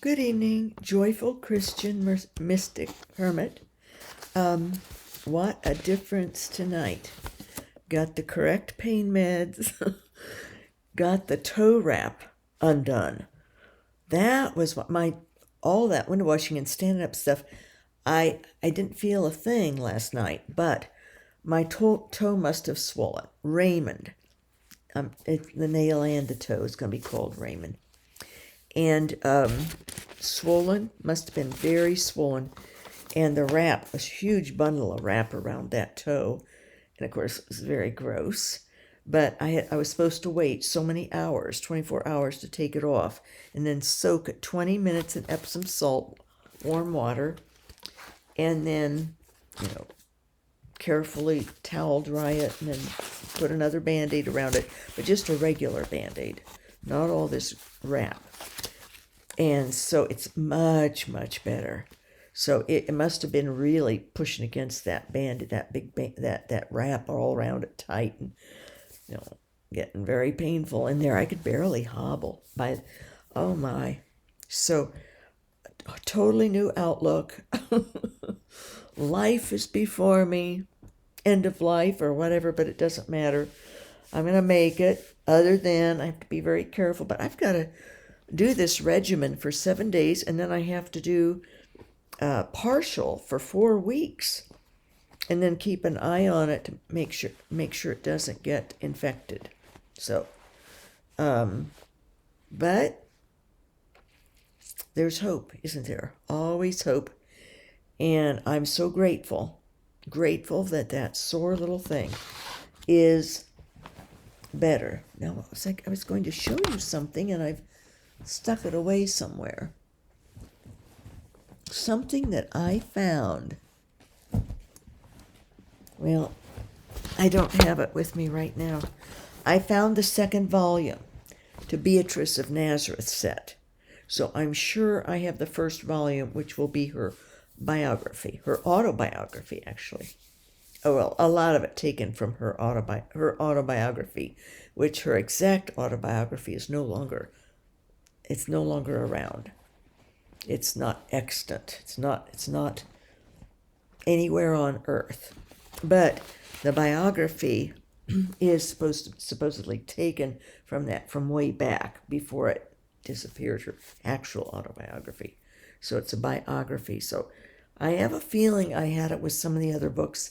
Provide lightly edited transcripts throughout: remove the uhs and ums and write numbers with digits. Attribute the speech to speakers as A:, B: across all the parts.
A: Good evening, joyful Christian Mystic Hermit. What a difference tonight. Got the correct pain meds, got the toe wrap undone. That was what all that window washing and standing up stuff. I didn't feel a thing last night, but my toe must have swollen. Raymond. The nail and the toe is going to be called Raymond. And swollen, must have been very swollen. And the wrap, a huge bundle of wrap around that toe. And of course, it was very gross. But I was supposed to wait so many hours, 24 hours, to take it off. And then soak it 20 minutes in Epsom salt, warm water. And then, carefully towel dry it and then put another Band-Aid around it. But just a regular Band-Aid, not all this wrap. And so it's much, much better. So it must have been really pushing against that Band-Aid, that big that wrap all around it tight, and getting very painful in there. I could barely hobble. Oh my! So a totally new outlook. Life is before me, end of life or whatever, but it doesn't matter. I'm gonna make it. Other than I have to be very careful, but I've got to do this regimen for 7 days, and then I have to do partial for 4 weeks, and then keep an eye on it to make sure it doesn't get infected. So, but there's hope, isn't there? Always hope, and I'm so grateful that sore little thing is better. Now, it's like I was going to show you something, and I've stuck it away somewhere. Something that I found. Well, I don't have it with me right now. I found the second volume to Beatrice of Nazareth set. So I'm sure I have the first volume, which will be her biography, her autobiography, actually. Oh, well, a lot of it taken from her autobiography, which her exact autobiography is no longer around. It's not extant. It's not anywhere on earth. But the biography is supposedly taken from way back before it disappeared, her actual autobiography. So it's a biography. So I have a feeling I had it with some of the other books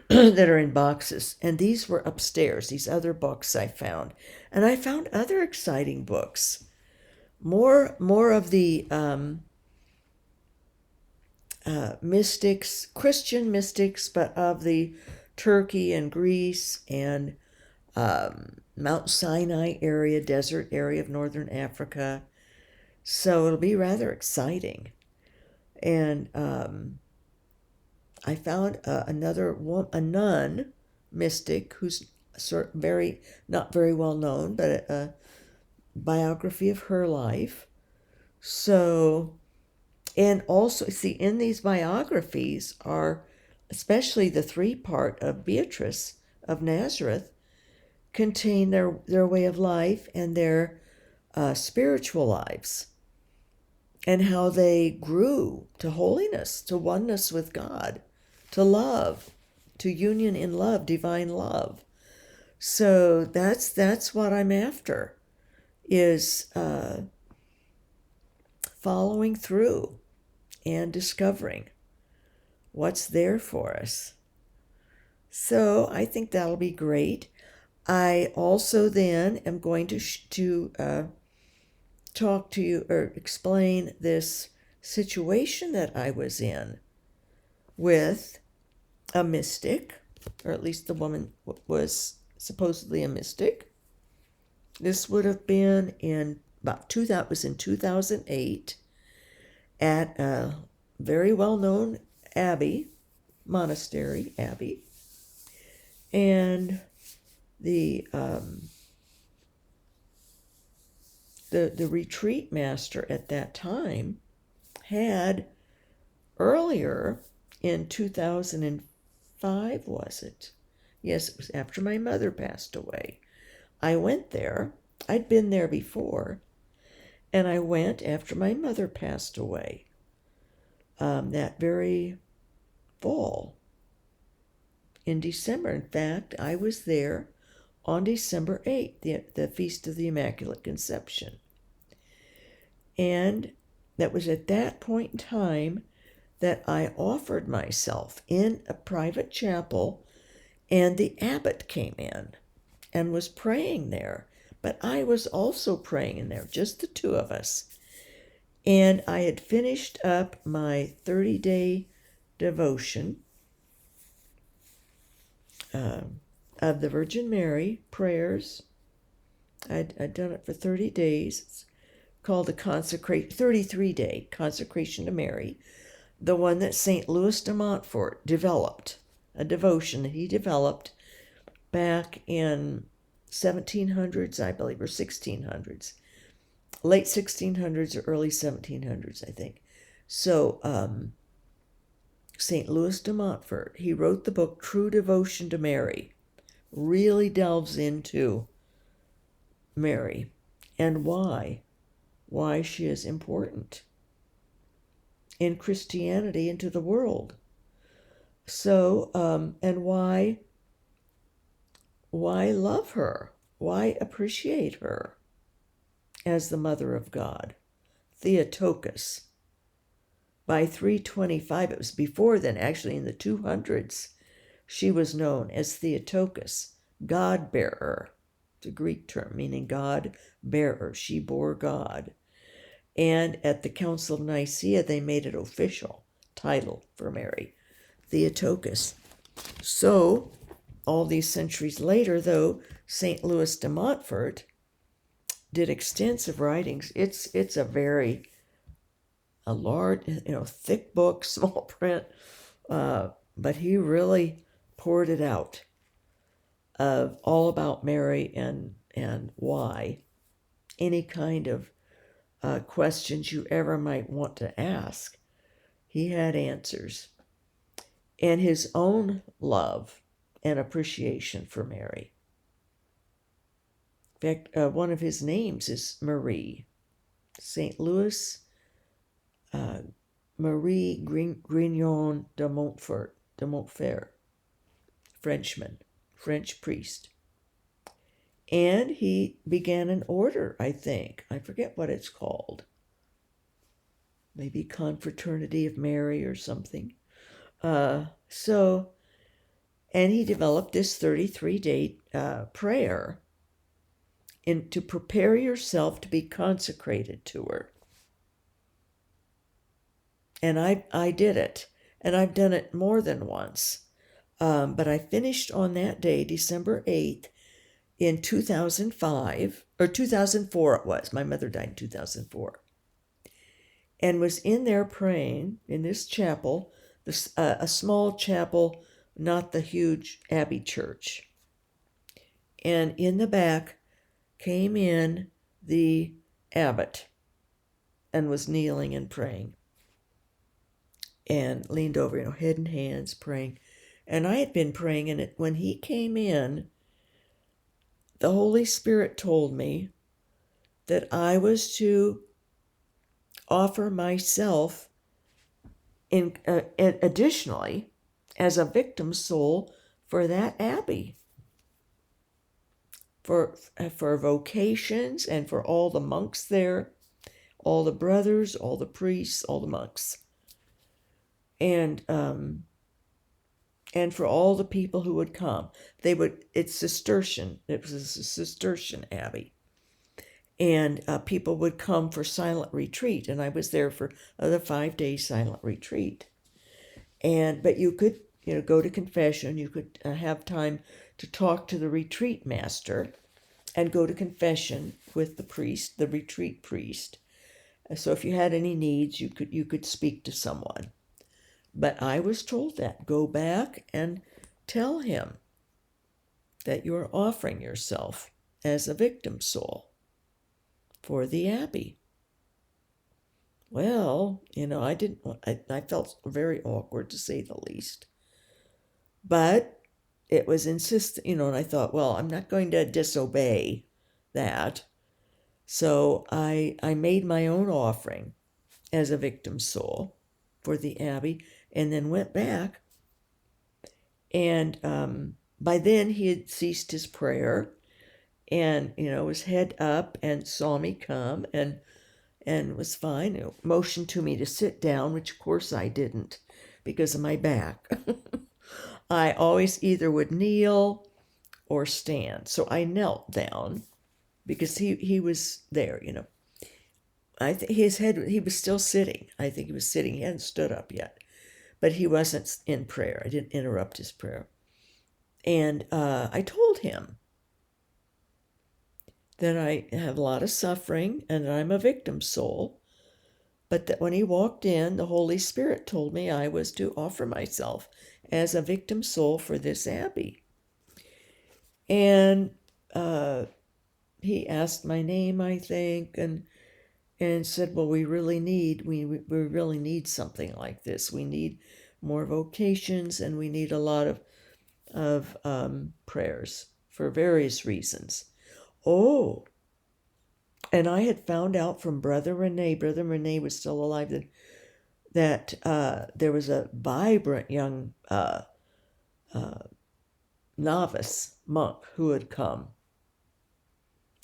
A: that are in boxes. And these were upstairs, these other books I found. And I found other exciting books. More of the mystics, Christian mystics, but of the Turkey and Greece and Mount Sinai area, desert area of northern Africa. So it'll be rather exciting. And I found a nun mystic who's not very well known, but a biography of her life. So, and also, see, in these biographies are, especially the 3-part of Beatrice of Nazareth, contain their way of life and their spiritual lives, and how they grew to holiness, to oneness with God, to love, to union in love, divine love. So that's what I'm after, is following through and discovering what's there for us. So I think that'll be great. I also then am going to talk to you or explain this situation that I was in with a mystic, or at least the woman was supposedly a mystic. This would have been in 2008 at a very well-known monastery abbey, and the retreat master at that time had earlier in 2005, was it? Yes, it was after my mother passed away. I went there. I'd been there before, And I went after my mother passed away that very fall in December. In fact, I was there on December 8th, the Feast of the Immaculate Conception. And that was at that point in time that I offered myself in a private chapel, and the abbot came in and was praying there. But I was also praying in there, just the two of us. And I had finished up my 30-day devotion of the Virgin Mary prayers. I'd done it for 30 days. It's called the 33-day consecration to Mary, the one that St. Louis de Montfort developed, a devotion that he developed back in 1700s, I believe, or 1600s, late 1600s or early 1700s, I think. So St. Louis de Montfort, he wrote the book True Devotion to Mary, really delves into Mary and why she is important in Christianity and to the world. So, and why love her? Why appreciate her as the Mother of God? Theotokos. By 325, it was before then, actually in the 200s, she was known as Theotokos, God-bearer. It's a Greek term meaning God-bearer. She bore God. And at the Council of Nicaea, they made it official title for Mary, Theotokos. So, all these centuries later, though, St. Louis de Montfort did extensive writings. It's a large, thick book, small print, but he really poured it out of all about Mary and why. Any kind of questions you ever might want to ask, he had answers. And his own love and appreciation for Mary. In fact, one of his names is Marie. St. Louis Marie Grignon de Montfort, Frenchman, French priest. And he began an order, I think. I forget what it's called. Maybe Confraternity of Mary or something. And he developed this 33-day prayer to prepare yourself to be consecrated to her. And I did it. And I've done it more than once. But I finished on that day, December 8th, in 2005, or 2004 it was. My mother died in 2004. And was in there praying in this chapel, a small chapel, not the huge abbey church. And in the back came in the abbot and was kneeling and praying. And leaned over, head and hands, praying. And I had been praying, and when he came in, the Holy Spirit told me that I was to offer myself additionally as a victim soul for that abbey, for vocations and for all the monks there, all the brothers, all the priests, all the monks, and for all the people who would come. It's Cistercian. It was a Cistercian abbey. And people would come for silent retreat. And I was there for the 5-day silent retreat. But you could, go to confession. You could have time to talk to the retreat master and go to confession with the priest, the retreat priest. So if you had any needs, you could speak to someone. But I was told that. Go back and tell him that you're offering yourself as a victim soul for the abbey. Well, I felt very awkward, to say the least. But it was insistent, and I thought, well, I'm not going to disobey that. So I made my own offering as a victim soul for the abbey, and then went back. And by then he had ceased his prayer, and was head up and saw me come, and was fine. Motioned to me to sit down, which of course I didn't because of my back. I always either would kneel or stand. So I knelt down because he was there. I think his head, he was still sitting. I think he was sitting. He hadn't stood up yet, but he wasn't in prayer. I didn't interrupt his prayer. And I told him that I have a lot of suffering and that I'm a victim soul, but that when he walked in, the Holy Spirit told me I was to offer myself as a victim soul for this abbey. And he asked my name, I think, and said, "Well, we really need something like this. We need more vocations, and we need a lot of prayers for various reasons." Oh, and I had found out from Brother Rene. Brother Rene was still alive then. That there was a vibrant young novice monk who had come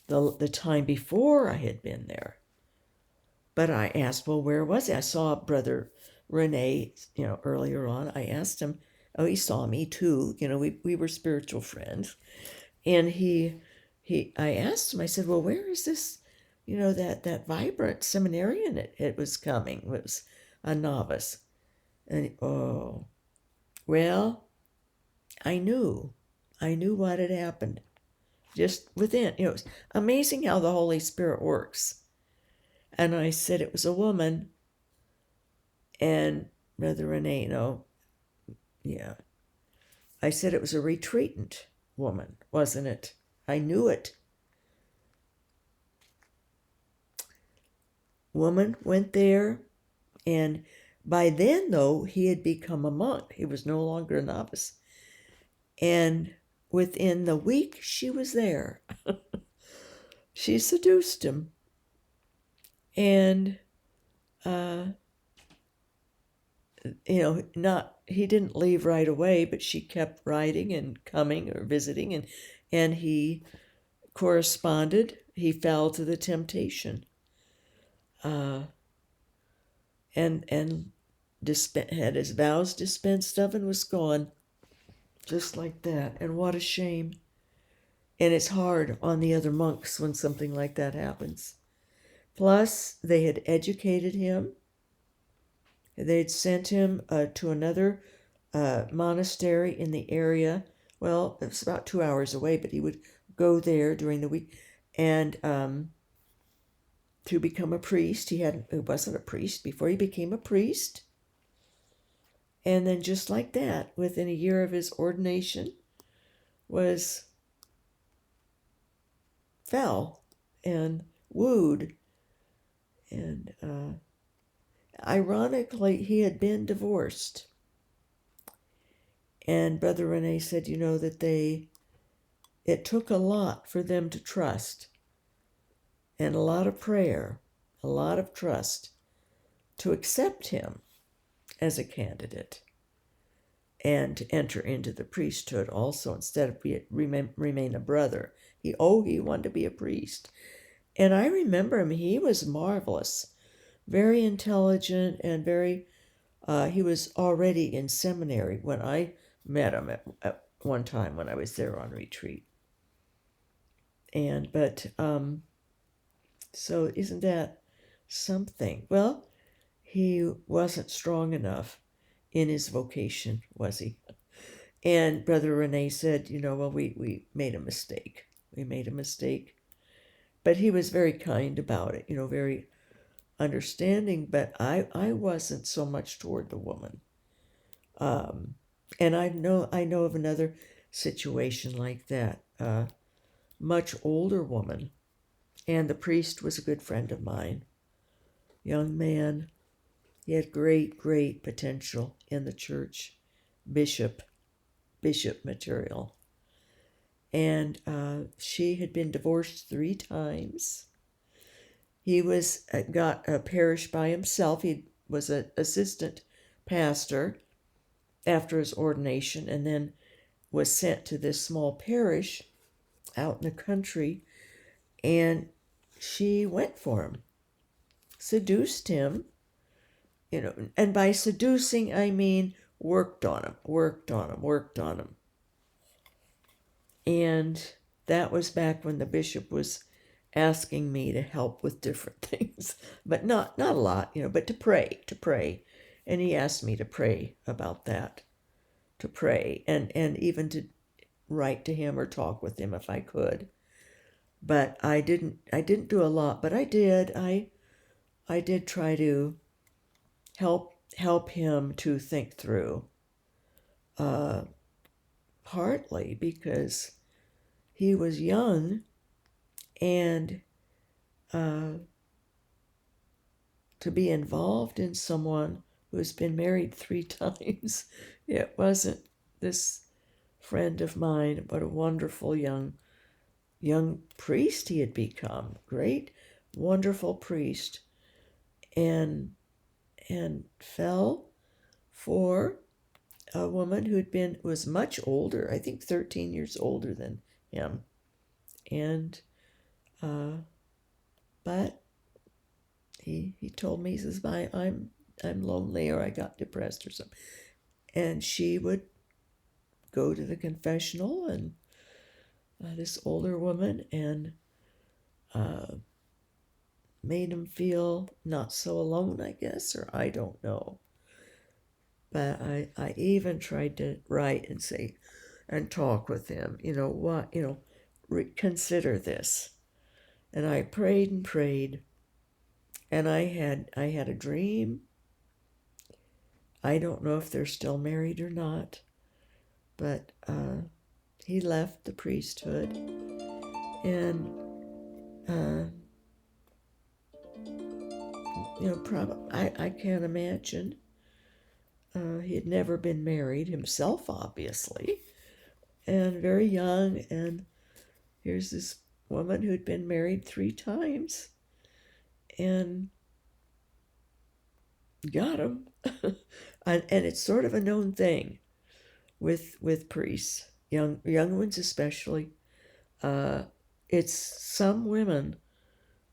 A: the time before I had been there. But I asked, well, where was he? I saw Brother Rene, earlier on. I asked him, oh, he saw me too. We were spiritual friends. And I asked him, I said, well, where is this, that vibrant seminarian it was coming? It was a novice. And, oh, well, I knew what had happened just within. It's amazing how the Holy Spirit works. And I said it was a woman. And Brother Rene, yeah. I said it was a retreatant woman, wasn't it? I knew it. Woman went there, and by then, though, he had become a monk. He was no longer a novice. And within the week she was there, she seduced him. And he didn't leave right away, but she kept writing and coming or visiting, and he corresponded. He fell to the temptation, and had his vows dispensed of and was gone, just like that. And what a shame! And it's hard on the other monks when something like that happens. Plus, they had educated him. They'd sent him to another monastery in the area. Well, it was about 2 hours away, but he would go there during the week and to become a priest. He wasn't a priest before he became a priest. And then just like that, within a year of his ordination, fell and wooed. And ironically, he had been divorced. And Brother Rene said, that it took a lot for them to trust, and a lot of prayer, a lot of trust to accept him as a candidate and to enter into the priesthood also, instead of remain a brother. He wanted to be a priest. And I remember him, he was marvelous, very intelligent, and he was already in seminary when I met him at one time when I was there on retreat. So isn't that something? Well, he wasn't strong enough in his vocation, was he? And Brother Rene said, well, we made a mistake. We made a mistake. But he was very kind about it, very understanding, but I wasn't so much toward the woman. And I know of another situation like that, much older woman, and the priest was a good friend of mine. Young man, he had great potential in the church, bishop material. And she had been divorced 3 times, He was got a parish by himself. He was an assistant pastor after his ordination, and then was sent to this small parish out in the country, and she went for him, seduced him, and by seducing I mean worked on him, worked on him. And that was back when the bishop was asking me to help with different things, but not a lot, but to pray. And he asked me to pray about that, to pray, and even to write to him or talk with him if I could. But I didn't do a lot, but I did. I did try to help him to think through, partly because he was young, and to be involved in someone who's been married 3 times. It wasn't this friend of mine, but a wonderful young priest he had become. Great, wonderful priest. And fell for a woman was much older, I think 13 years older than him. And but he told me, he says, I'm lonely, or I got depressed or something. And she would go to the confessional, and this older woman, and made him feel not so alone, I guess, or I don't know. But I even tried to write and say and talk with him, consider this. And I prayed and prayed, and I had a dream. I don't know if they're still married or not, but he left the priesthood, and I can't imagine. He had never been married himself, obviously, and very young, and here's this woman who'd been married 3 times, and got him. And it's sort of a known thing with priests, young ones especially. It's some women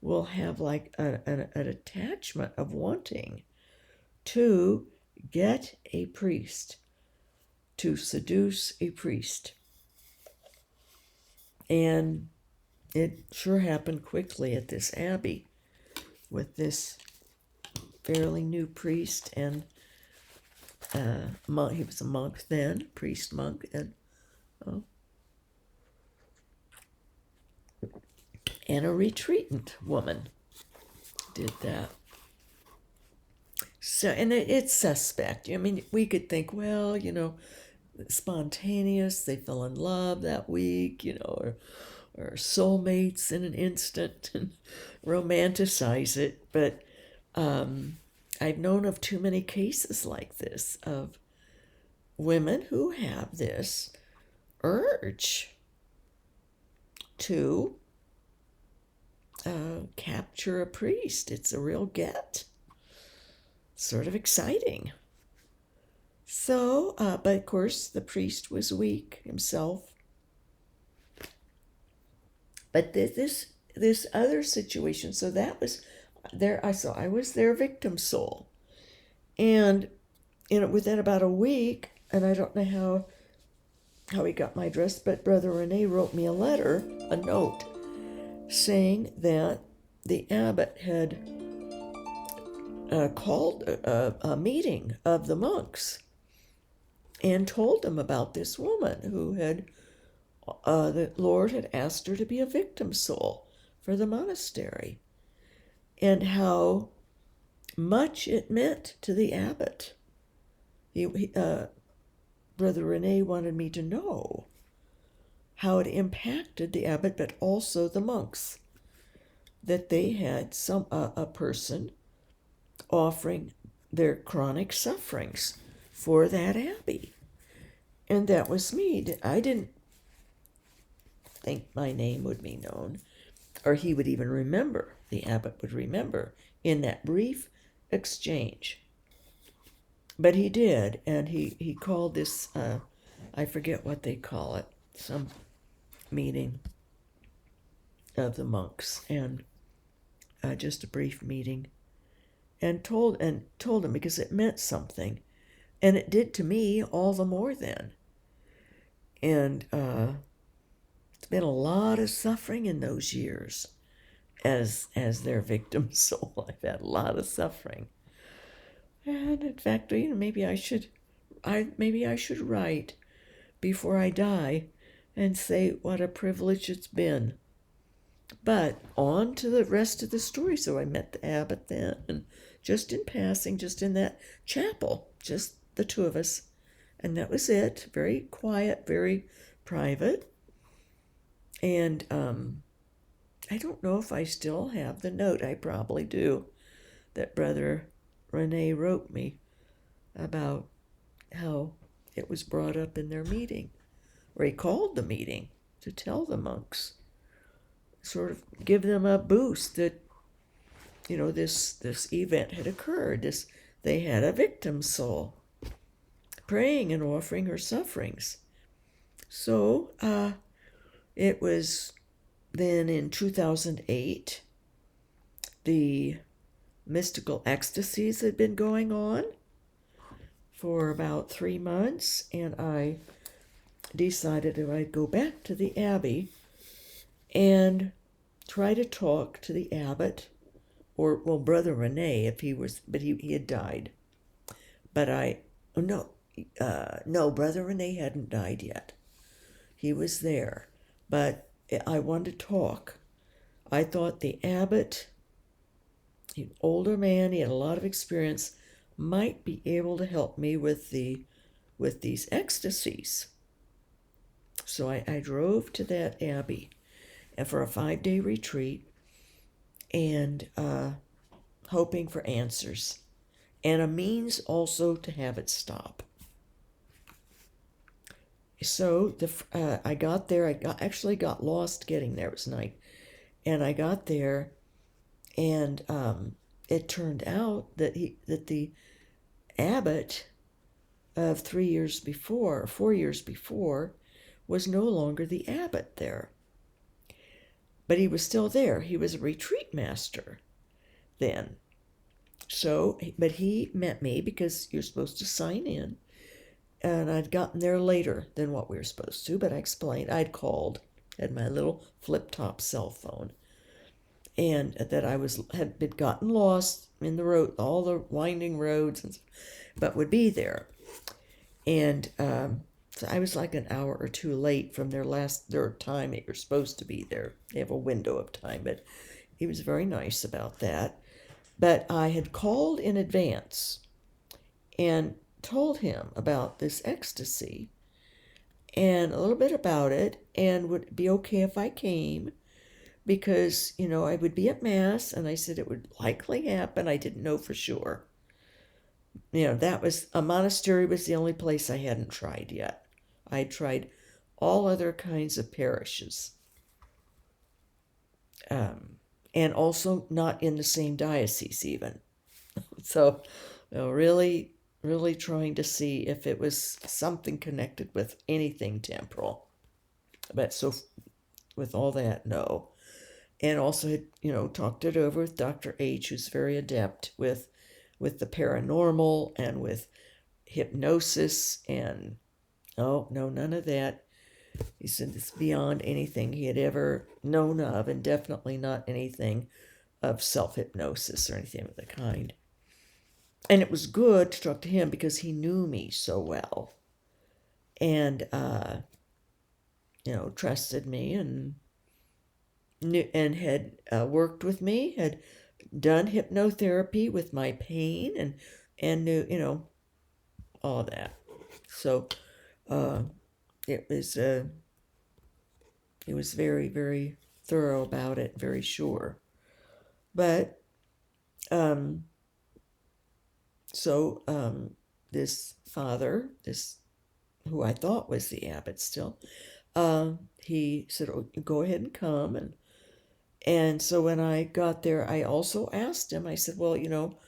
A: will have like an attachment of wanting to get a priest, to seduce a priest. And it sure happened quickly at this abbey with this fairly new priest and monk. He was a monk then, priest monk, and a retreatant woman did that. So, and it's suspect. I mean, we could think, well, spontaneous, they fell in love that week, or soulmates in an instant, and romanticize it. But I've known of too many cases like this of women who have this urge to capture a priest. It's a real get. Sort of exciting. So, but of course, the priest was weak himself. But this other situation, so that was there. I was their victim soul, and within about a week, and I don't know how he got my address, but Brother Rene wrote me a note, saying that the abbot had called a meeting of the monks and told them about this woman who had the Lord had asked her to be a victim soul for the monastery, and how much it meant to the abbot. Brother Rene wanted me to know how it impacted the abbot, but also the monks, that they had a person offering their chronic sufferings for that abbey. And that was me. I didn't think my name would be known, or he would even remember the abbot would remember in that brief exchange. But he did, and he called this, I forget what they call it, some meeting of the monks, and just a brief meeting, and told them because it meant something, and it did to me all the more then. And it's been a lot of suffering in those years as their victim soul. I've had a lot of suffering, and in fact, maybe I should write before I die and say what a privilege it's been. But on to the rest of the story. So I met the abbot then, and just in passing, just in that chapel, just the two of us, and that was it. Very quiet, very private. And I don't know if I still have the note. I probably do, that Brother Rene wrote me about how it was brought up in their meeting, where he called the meeting to tell the monks, sort of give them a boost that, this event had occurred. They had a victim soul praying and offering her sufferings. So it was then in 2008, the mystical ecstasies had been going on for about 3 months, and I decided that I'd go back to the abbey and try to talk to the abbot, or, Brother Rene, if he was, but he had died. But no, Brother Rene hadn't died yet. He was there, but I wanted to talk. I thought the abbot, an older man, he had a lot of experience, might be able to help me with these ecstasies. So I drove to that abbey, and for a 5-day retreat, and hoping for answers, and a means also to have it stop. So I got there. I actually got lost getting there. It was night, and I got there, and it turned out that the abbot of 4 years before, was no longer the abbot there. But he was still there. He was a retreat master then. So, but he met me because you're supposed to sign in. And I'd gotten there later than what we were supposed to, but I explained. I'd called, had my little flip-top cell phone, and that I had been gotten lost in the road, all the winding roads, but would be there. And so I was like an hour or two late from their time that you're supposed to be there. They have a window of time, but he was very nice about that. But I had called in advance and told him about this ecstasy and a little bit about it, and would it be okay if I came, because I would be at Mass, and I said it would likely happen. I didn't know for sure. That was a monastery was the only place I hadn't tried yet. I tried all other kinds of parishes, and also not in the same diocese even. So really trying to see if it was something connected with anything temporal. But so with all that, no. And also had, talked it over with Dr. H, who's very adept with the paranormal and with hypnosis, and no, none of that. He said it's beyond anything he had ever known of, and definitely not anything of self-hypnosis or anything of the kind. And it was good to talk to him because he knew me so well, and trusted me, and knew, and had worked with me, had done hypnotherapy with my pain, and knew all that. So it was very, very thorough about it, very sure. But this father, who I thought was the abbot still, he said, "Oh, go ahead and come." And And so when I got there, I also asked him, I said, well,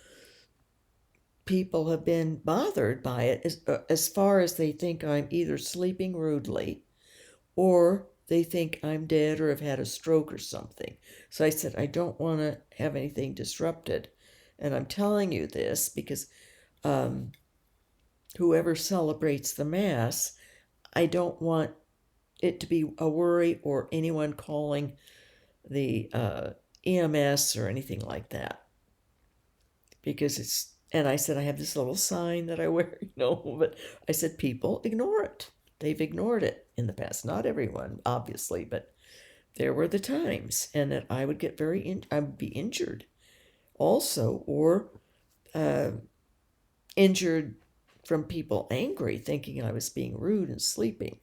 A: people have been bothered by it as far as they think I'm either sleeping rudely or they think I'm dead or have had a stroke or something. So I said, I don't want to have anything disrupted. And I'm telling you this because whoever celebrates the Mass, I don't want it to be a worry or anyone calling the EMS or anything like that. Because and I said, I have this little sign that I wear, but I said, people ignore it. They've ignored it in the past. Not everyone, obviously, but there were the times, and that I would get I would be injured also, or injured from people angry, thinking I was being rude and sleeping.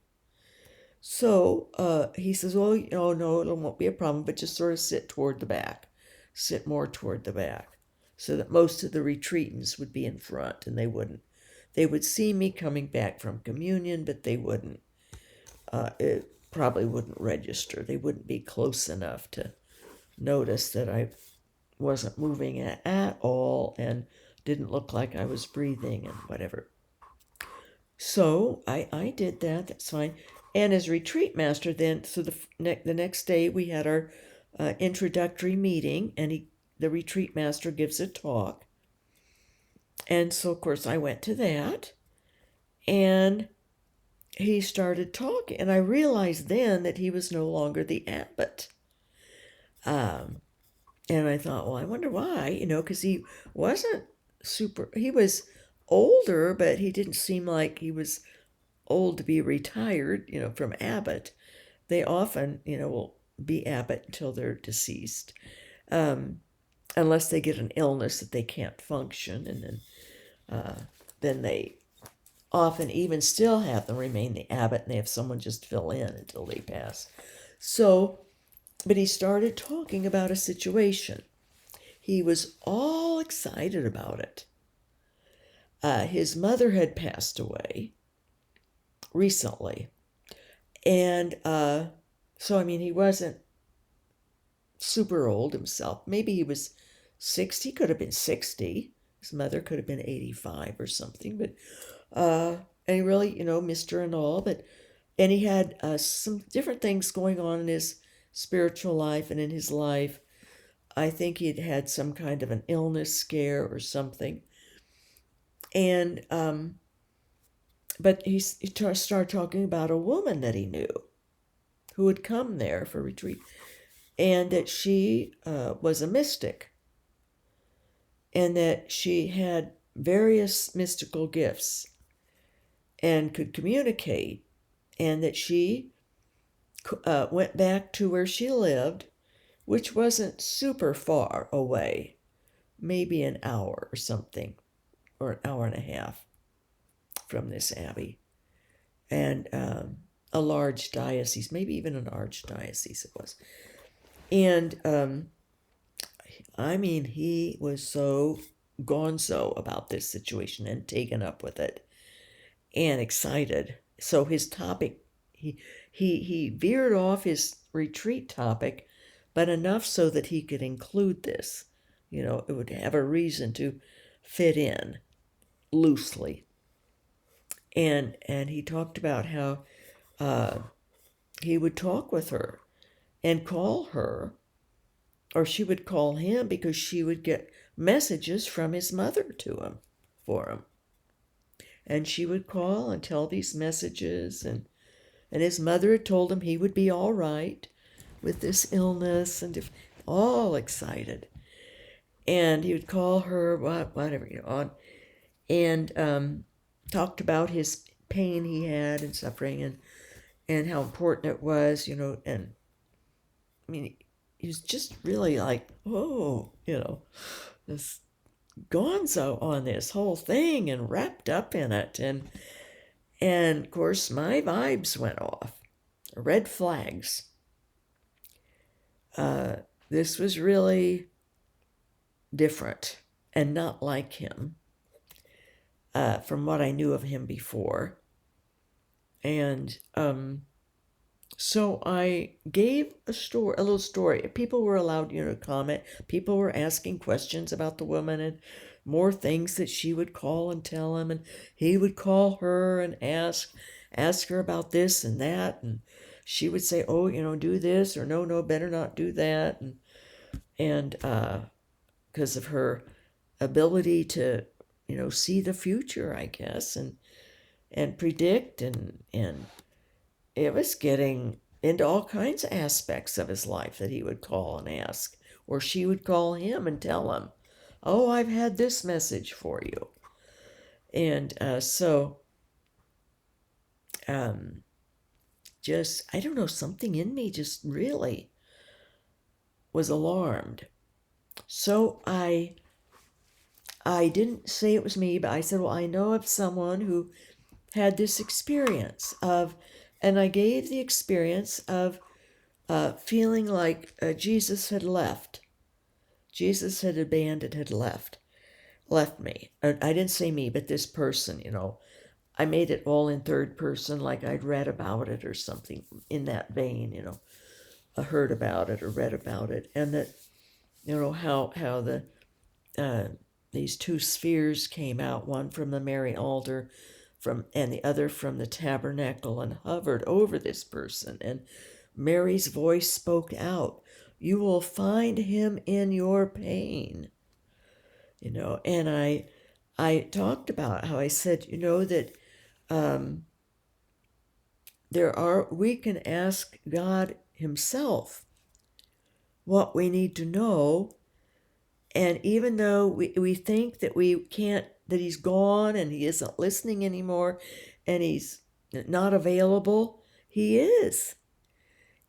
A: So he says, well, no, it won't be a problem, but just sort of sit more toward the back, so that most of the retreatants would be in front, and they would see me coming back from communion, but they wouldn't, it probably wouldn't register. They wouldn't be close enough to notice that I wasn't moving at all and didn't look like I was breathing and whatever. So I did that. That's fine. And as retreat master, then so the next day we had our introductory meeting, and the retreat master gives a talk, and so of course I went to that, and he started talking, and I realized then that he was no longer the abbot. And I thought, well, I wonder why, because he wasn't he was older, but he didn't seem like he was old to be retired, from abbot. They often, will be abbot until they're deceased, unless they get an illness that they can't function, and then they often even still have them remain the abbot, and they have someone just fill in until they pass. So, but he started talking about a situation. He was all excited about it. His mother had passed away recently. And so, I mean, he wasn't super old himself. Maybe he was 60, could have been 60. His mother could have been 85 or something. But, and he really, missed her and all. And he had some different things going on in his spiritual life and in his life. I think he'd had some kind of an illness scare or something. And, but he started talking about a woman that he knew who had come there for retreat, and that she was a mystic, and that she had various mystical gifts and could communicate, and that she went back to where she lived, which wasn't super far away, maybe an hour or something, or an hour and a half from this abbey, and a large diocese, maybe even an archdiocese it was. And I mean, he was so gonzo about this situation and taken up with it and excited. So his topic, he veered off his retreat topic, but enough so that he could include this. It would have a reason to fit in loosely. And he talked about how he would talk with her and call her, or she would call him, because she would get messages from his mother for him. And she would call and tell these messages, and his mother had told him he would be all right with this illness, and all excited. And he would call her, whatever, and talked about his pain he had and suffering, and how important it was, and I mean, he was just really like, whoa, this gonzo on this whole thing and wrapped up in it. And of course, my vibes went off, red flags. This was really different and not like him from what I knew of him before. And So I gave a little story. People were allowed, to comment. People were asking questions about the woman and more things that she would call and tell him, and he would call her and ask her about this and that, and she would say, "Oh, do this," or "No, no, better not do that," and because of her ability to, see the future, I guess, and predict and it was getting into all kinds of aspects of his life that he would call and ask, or she would call him and tell him, "Oh, I've had this message for you." And so, um, just, I don't know, something in me just really was alarmed. So I didn't say it was me, but I said, "Well, I know of someone who had this experience of," and I gave the experience of feeling like Jesus had left. Jesus had abandoned, had left me. I didn't say me, but this person, I made it all in third person, like I'd read about it or something in that vein, I heard about it or read about it. And that, how the, uh, these two spheres came out, one from the Mary altar and the other from the tabernacle, and hovered over this person. And Mary's voice spoke out, "You will find him in your pain." And I talked about how I said, that um, we can ask God himself what we need to know. And even though we think that we can't, that he's gone and he isn't listening anymore and he's not available, he is.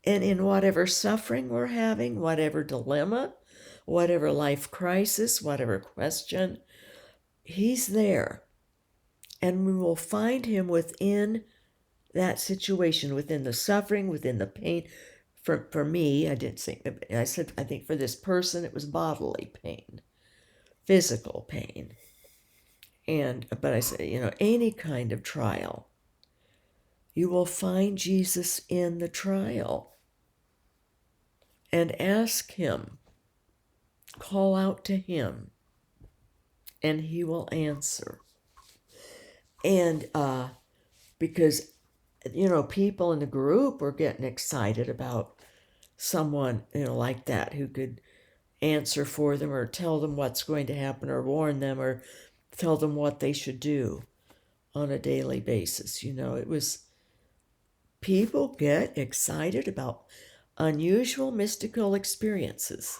A: And in whatever suffering we're having, whatever dilemma, whatever life crisis, whatever question, he's there. And we will find him within that situation, within the suffering, within the pain. For me, I didn't say, I said, I think for this person, it was bodily pain, physical pain. But I said, any kind of trial, you will find Jesus in the trial and ask him, call out to him, and he will answer. And because, people in the group were getting excited about someone, like that, who could answer for them or tell them what's going to happen or warn them or tell them what they should do on a daily basis. It was, people get excited about unusual mystical experiences.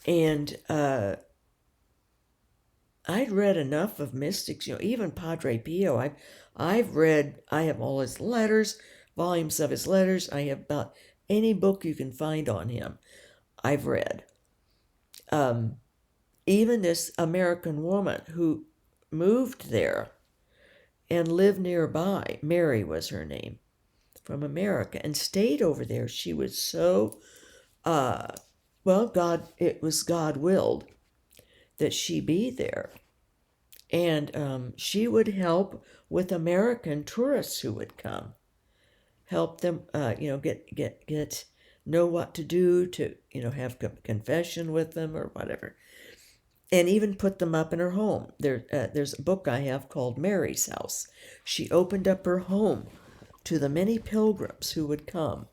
A: And I'd read enough of mystics, even Padre Pio. I have all his letters, volumes of his letters. I have about any book you can find on him, I've read. Even this American woman who moved there and lived nearby, Mary was her name, from America, and stayed over there. She was so, it was God willed that she be there. And she would help with American tourists who would come, help them, get know what to do to, have confession with them or whatever, and even put them up in her home. There's a book I have called Mary's House. She opened up her home to the many pilgrims who would come,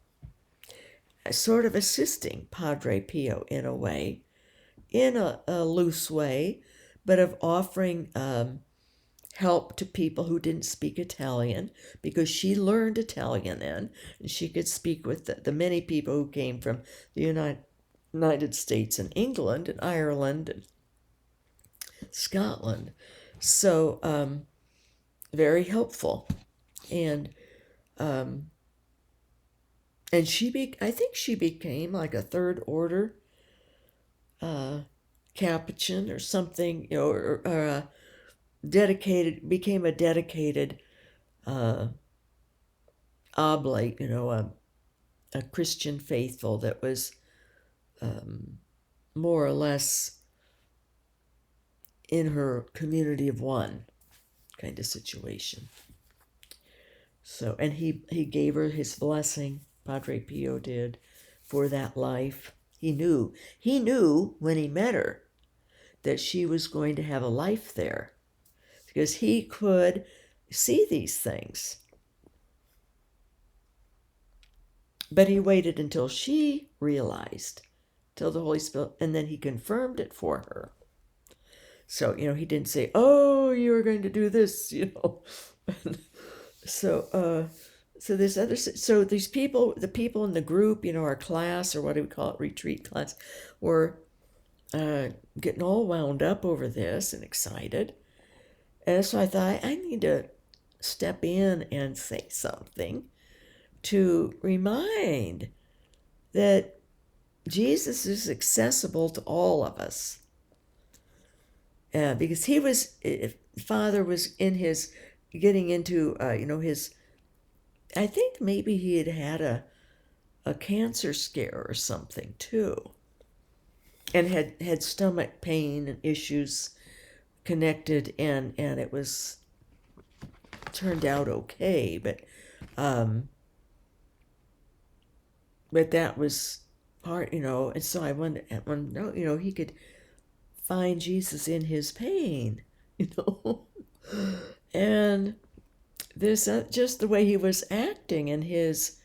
A: sort of assisting Padre Pio in a way, in a loose way, but of offering help to people who didn't speak Italian, because she learned Italian then, and she could speak with the many people who came from the United States and England and Ireland and Scotland. So very helpful. And I think she became like a third order Capuchin or something, or became a dedicated oblate, a Christian faithful that was more or less in her community of one kind of situation. So, and he gave her his blessing, Padre Pio did, for that life. He knew when he met her that she was going to have a life there because he could see these things. But he waited until she realized, till the Holy Spirit, and then he confirmed it for her. So, he didn't say, oh, you're going to do this, So, so these people, the people in the group, our class, or what do we call it, retreat class, were getting all wound up over this and excited. And so I thought, I need to step in and say something to remind that Jesus is accessible to all of us. Because Father was in his, getting into, his, I think maybe he had a cancer scare or something too. And had stomach pain and issues connected, and it was turned out okay, but that was part, and so I wanted to know, he could find Jesus in his pain, and this just the way he was acting and his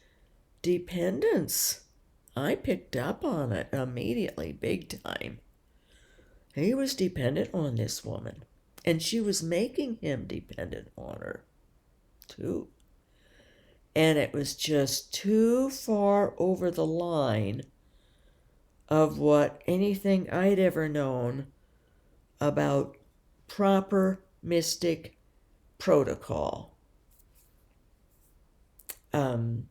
A: dependence, I picked up on it immediately, big time. He was dependent on this woman, and she was making him dependent on her too. And it was just too far over the line of what anything I'd ever known about proper mystic protocol. To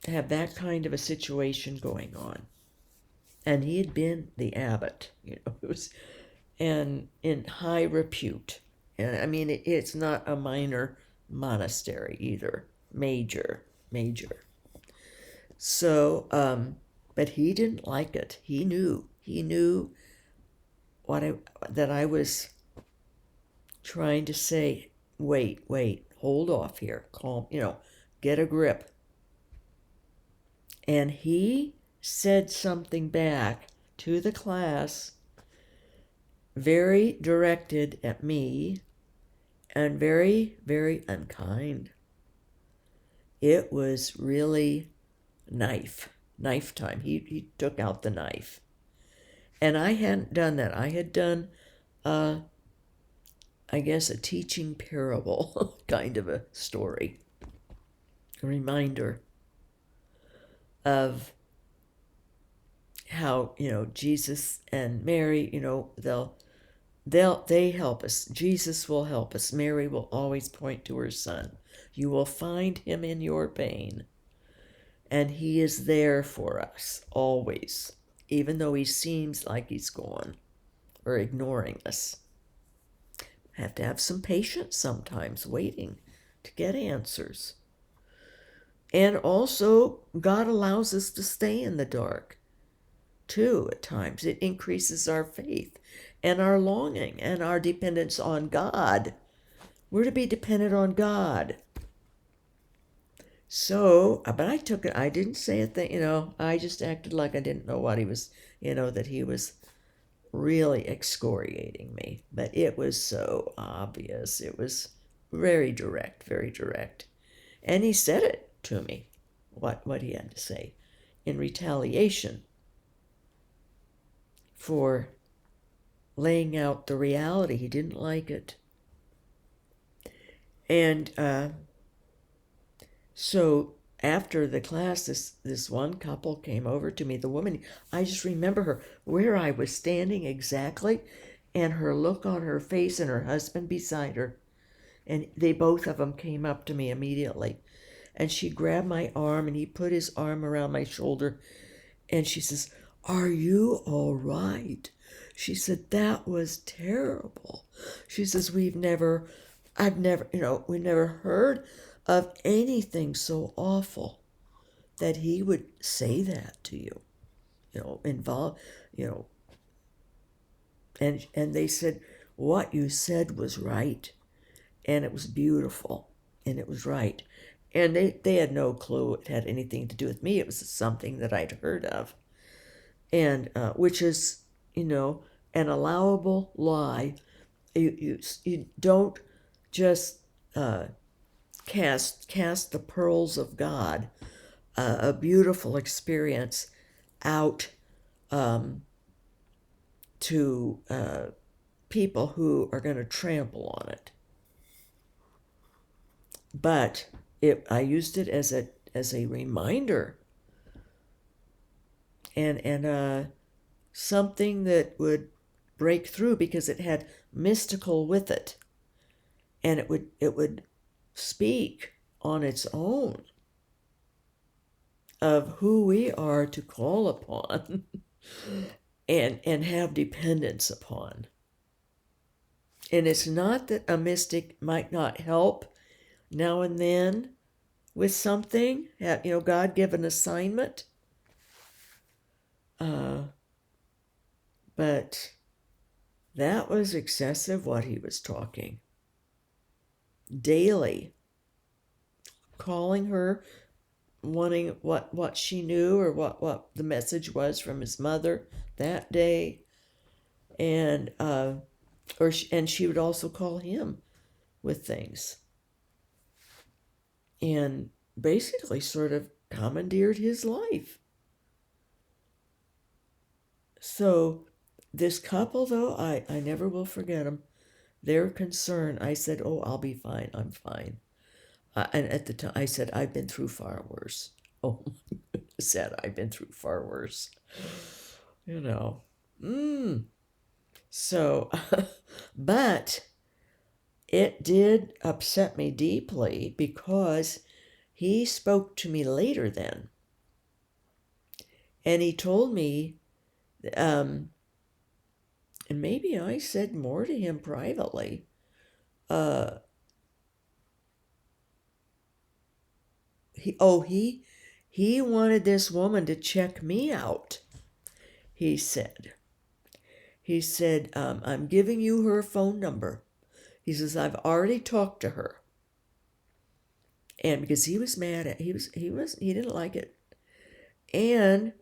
A: have that kind of a situation going on. And he had been the abbot, it was, and in high repute. And I mean, it's not a minor monastery either, major. So, but he didn't like it. He knew that I was trying to say, wait, hold off here, calm, get a grip. And he said something back to the class, very directed at me and very, very unkind. It was really knife time. He took out the knife. And I hadn't done that. I had done, I guess, a teaching parable kind of a story. A reminder of how, Jesus and Mary, they help us. Jesus will help us. Mary will always point to her son. You will find him in your pain. And he is there for us, always, even though he seems like he's gone or ignoring us. Have to have some patience sometimes, waiting to get answers. And also, God allows us to stay in the dark, too, at times. It increases our faith and our longing and our dependence on God. We're to be dependent on God. So, but I took it, I didn't say a thing, I just acted like I didn't know what he was, that he was really excoriating me. But it was so obvious. It was very direct, very direct. And he said it to me, what he had to say, in retaliation for laying out the reality. He didn't like it. And so after the class, this one couple came over to me, the woman, I just remember her, where I was standing exactly, and her look on her face and her husband beside her. And they both of them came up to me immediately. And she grabbed my arm, and he put his arm around my shoulder. And she says, "Are you all right?" She said, "That was terrible." She says, we've never heard of anything so awful that he would say that to you, involve, and they said, what you said was right. And it was beautiful. and it was right. And they had no clue it had anything to do with me. It was something that I'd heard of, and which is, an allowable lie. You don't just cast the pearls of God, a beautiful experience, out to people who are going to trample on it. But I used it as a reminder, and something that would break through, because it had mystical with it, and it would speak on its own of who we are to call upon and have dependence upon. And it's not that a mystic might not help now and then with something, God give an assignment, but that was excessive what he was talking. Daily, calling her, wanting what she knew, or what the message was from his mother that day, and and she would also call him with things, and basically sort of commandeered his life. So this couple, though, I never will forget them. Their concern, I said, "Oh, I'll be fine. I'm fine." And at the time, I said, "I've been through far worse." Oh, said I've been through far worse. You know. So, but it did upset me deeply, because he spoke to me later then. And he told me, and maybe I said more to him privately, he wanted this woman to check me out, he said. He said, "I'm giving you her phone number." He says, "I've already talked to her." And because he was mad at, he didn't like it. And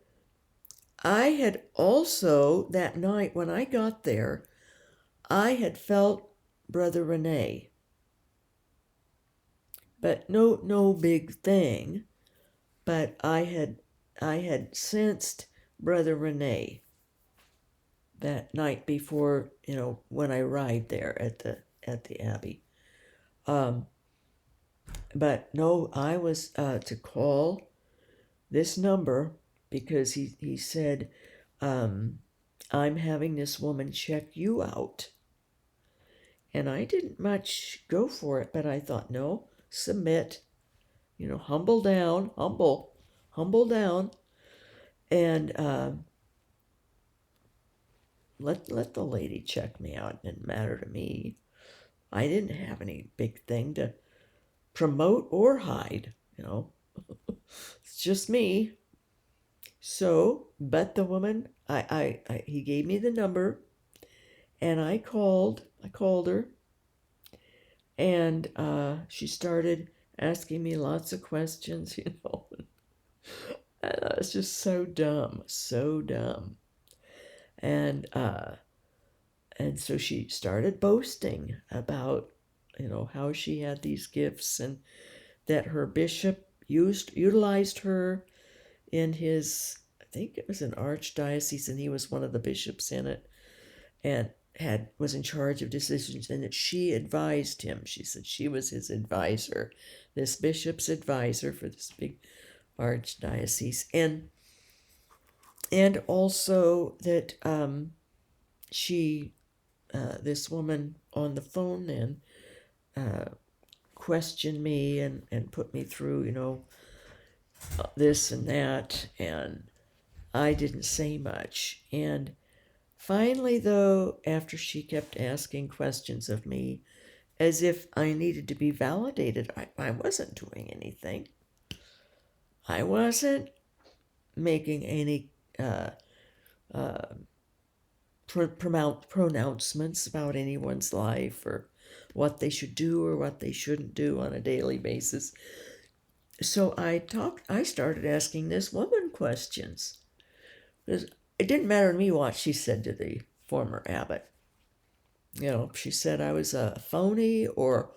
A: I had also, that night when I got there, I had felt Brother Rene, but no big thing. But I had sensed Brother Rene that night before, when I arrived there at the Abbey. But no, I was to call this number, because he said, "I'm having this woman check you out." And I didn't much go for it, but I thought, no, submit, humble down, humble down, and let the lady check me out. It didn't matter to me. I didn't have any big thing to promote or hide, It's just me. So, but the woman, he gave me the number, and I called her, and she started asking me lots of questions, And it's just so dumb, so dumb. And so she started boasting about, how she had these gifts, and that her bishop utilized her in his, I think it was an archdiocese, and he was one of the bishops in it, and was in charge of decisions, and that she advised him. She said she was his advisor, this bishop's advisor for this big archdiocese, and also that she, this woman on the phone then, questioned me and put me through, this and that, and I didn't say much. And finally, though, after she kept asking questions of me, as if I needed to be validated, I wasn't doing anything. I wasn't making any pronouncements about anyone's life, or what they should do or what they shouldn't do on a daily basis. So I started asking this woman questions. Because it didn't matter to me what she said to the former abbot. She said I was a phony or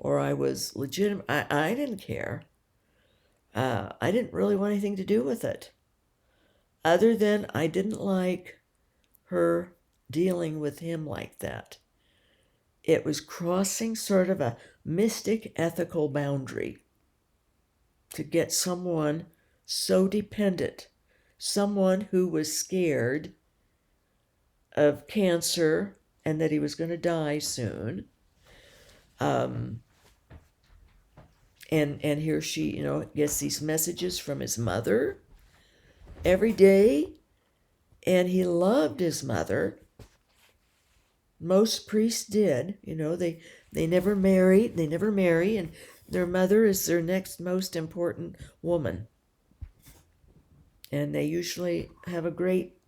A: I was legitimate. I didn't care. I didn't really want anything to do with it. Other than I didn't like her dealing with him like that. It was crossing sort of a mystic ethical boundary to get someone so dependent, someone who was scared of cancer and that he was going to die soon. And here she, gets these messages from his mother every day, and he loved his mother. Most priests did, they never marry, and their mother is their next most important woman. And they usually have a great,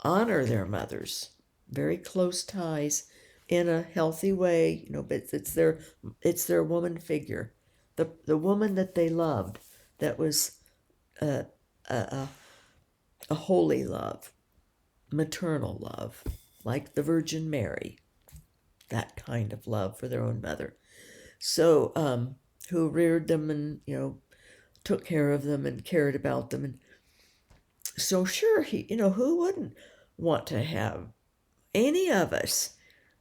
A: honor their mothers, very close ties in a healthy way, but it's their woman figure, the woman that they loved, that was a, a, a holy love, maternal love, like the Virgin Mary, that kind of love for their own mother. So, who reared them and, took care of them and cared about them. And so sure, who wouldn't want to have any of us?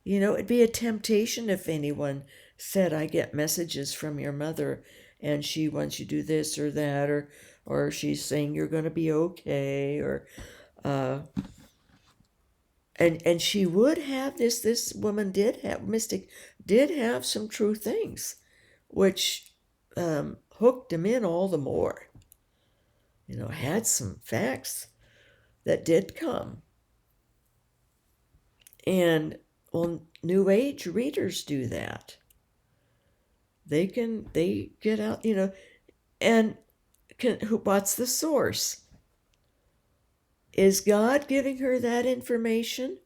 A: It'd be a temptation if anyone said, I get messages from your mother and she wants you to do this or that, or she's saying you're going to be okay, or and she would have this woman did have, mystic did have some true things which hooked him in all the more. Had some facts that did come. And well, New Age readers do that. They get out, and what's the source? Is God giving her that information,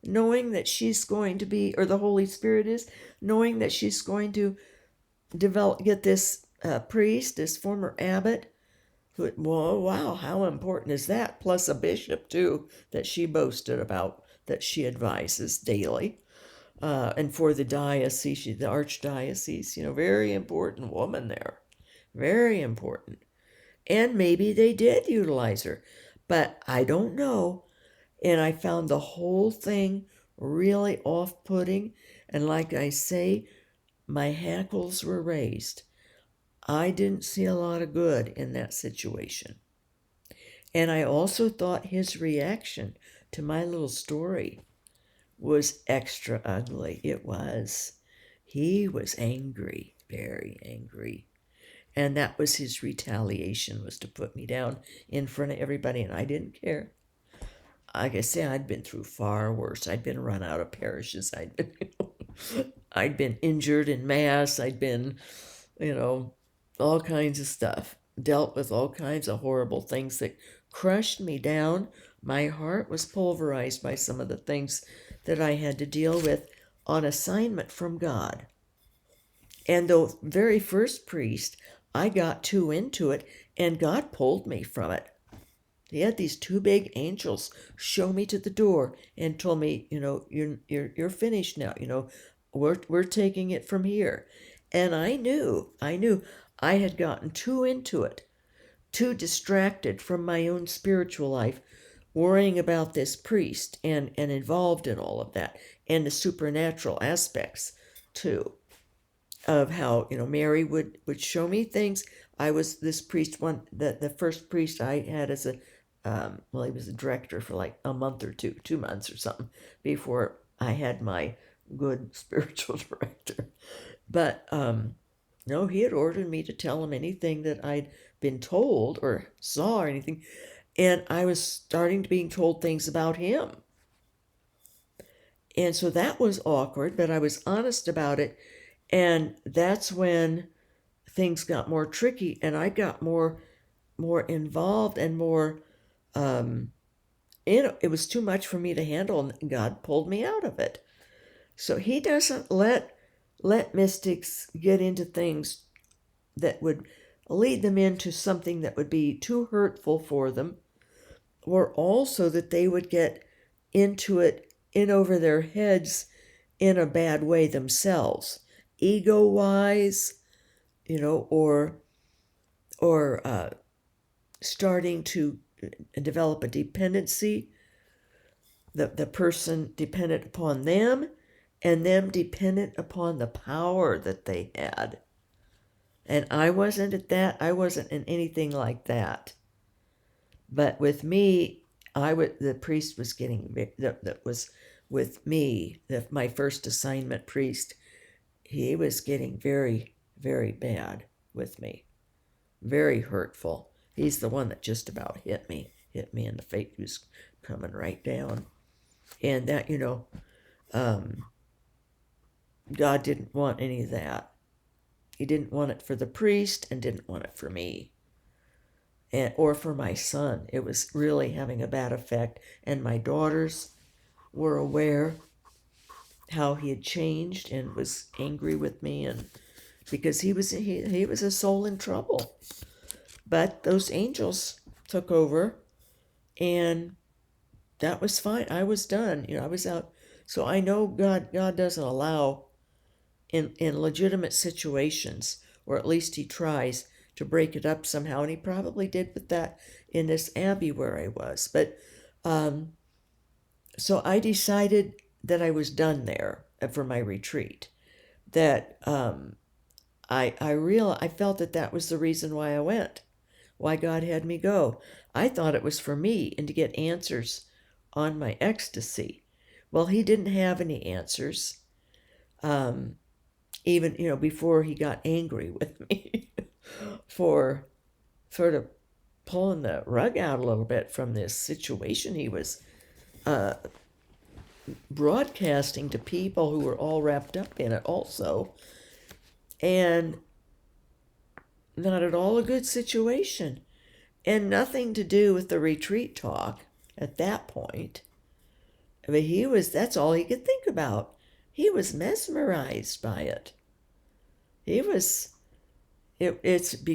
A: knowing that she's going to be, or the Holy Spirit is, knowing that she's going to get this priest, this former abbot, who, well, wow, how important is that? Plus a bishop, too, that she boasted about, that she advises daily. And for the diocese, the archdiocese, very important woman there. Very important. And maybe they did utilize her, but I don't know. And I found the whole thing really off-putting. And like I say, my hackles were raised. I didn't see a lot of good in that situation. And I also thought his reaction to my little story was extra ugly. It was. He was angry, very angry. And that was his retaliation, was to put me down in front of everybody, and I didn't care. Like I say, I'd been through far worse. I'd been run out of parishes. I'd been injured in mass. I'd been, all kinds of stuff. Dealt with all kinds of horrible things that crushed me down. My heart was pulverized by some of the things that I had to deal with on assignment from God. And the very first priest, I got too into it, and God pulled me from it. He had these two big angels show me to the door and told me, you're finished now. We're taking it from here. And I knew I had gotten too into it, too distracted from my own spiritual life, worrying about this priest and involved in all of that, and the supernatural aspects too, of how Mary would show me things. I was this priest, the first priest I had as a he was a director for like a month or 2 months or something before I had my good spiritual director. But no, he had ordered me to tell him anything that I'd been told or saw or anything, and I was starting to being told things about him. And so that was awkward, but I was honest about it. And that's when things got more tricky, and I got more involved and more, it was too much for me to handle, and God pulled me out of it. So he doesn't let mystics get into things that would lead them into something that would be too hurtful for them, or also that they would get into it in over their heads in a bad way themselves, ego wise, or starting to develop a dependency, the person dependent upon them, and them dependent upon the power that they had. And I wasn't at that. I wasn't in anything like that. But with me, the priest was getting, that was with me, my first assignment priest, he was getting very, very bad with me. Very hurtful. He's the one that just about hit me in the face. He was coming right down. And that, God didn't want any of that. He didn't want it for the priest and didn't want it for me. Or for my son. It was really having a bad effect. And my daughters were aware how he had changed and was angry with me, and because he was a soul in trouble. But those angels took over, and that was fine. I was done. I was out. So I know God doesn't allow in legitimate situations, or at least he tries to break it up somehow, and he probably did with that in this abbey where I was. But so I decided that I was done there for my retreat. That I felt that was the reason why I went, why God had me go. I thought it was for me and to get answers on my ecstasy. Well, he didn't have any answers. Even before he got angry with me for sort of pulling the rug out a little bit from this situation he was broadcasting to people who were all wrapped up in it also. And not at all a good situation. And nothing to do with the retreat talk at that point. I mean, that's all he could think about. He was mesmerized by it. It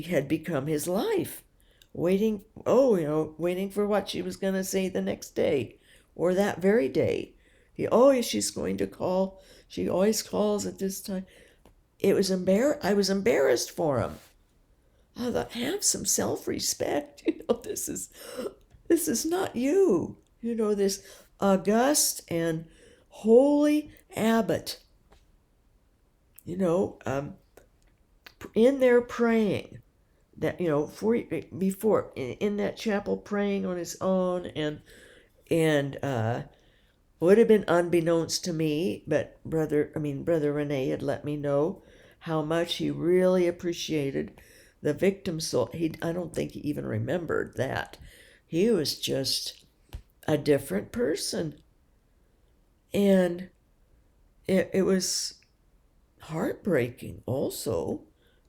A: had become his life. Waiting for what she was going to say the next day or that very day. She's going to call. She always calls at this time. I was embarrassed for him. I thought, have some self-respect. This is not you. This august and holy abbot. In there praying, that before in that chapel praying on his own, and would have been unbeknownst to me, but brother Rene had let me know how much he really appreciated the victim soul. I don't think he even remembered that. He was just a different person. And it was heartbreaking also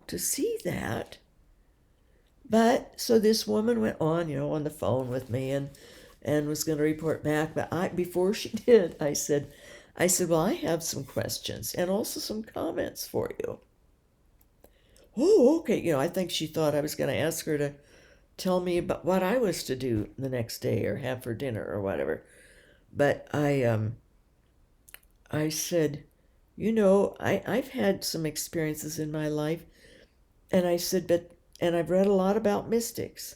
A: to see that. But so this woman went on the phone with me and was going to report back. But before she did, I said, well, I have some questions and also some comments for you. Oh, okay. I think she thought I was going to ask her to tell me about what I was to do the next day or have for dinner or whatever. But I said, I've had some experiences in my life. And I said, and I've read a lot about mystics.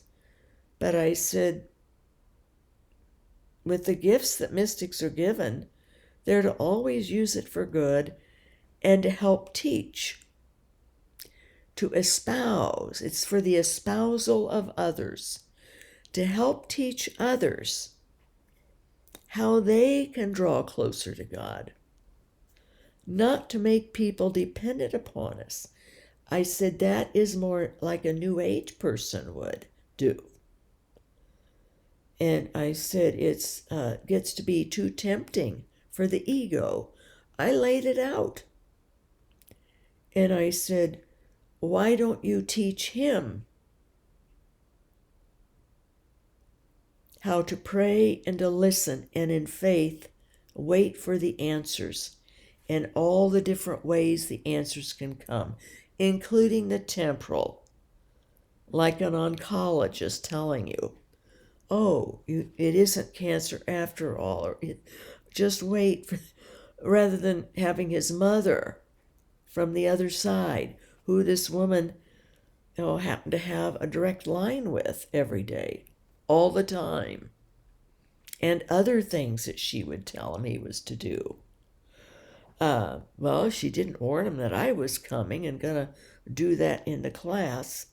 A: But I said, with the gifts that mystics are given, they're to always use it for good and to help teach, to espouse. It's for the espousal of others, to help teach others how they can draw closer to God, not to make people dependent upon us. I said that is more like a New Age person would do. And I said it gets to be too tempting for the ego. I laid it out. And I said, why don't you teach him how to pray and to listen and in faith wait for the answers and all the different ways the answers can come, including the temporal, like an oncologist telling you, oh, it isn't cancer after all, or just wait for, rather than having his mother from the other side, who this woman, happened to have a direct line with every day, all the time, and other things that she would tell him he was to do. Well, she didn't warn him that I was coming and gonna do that in the class,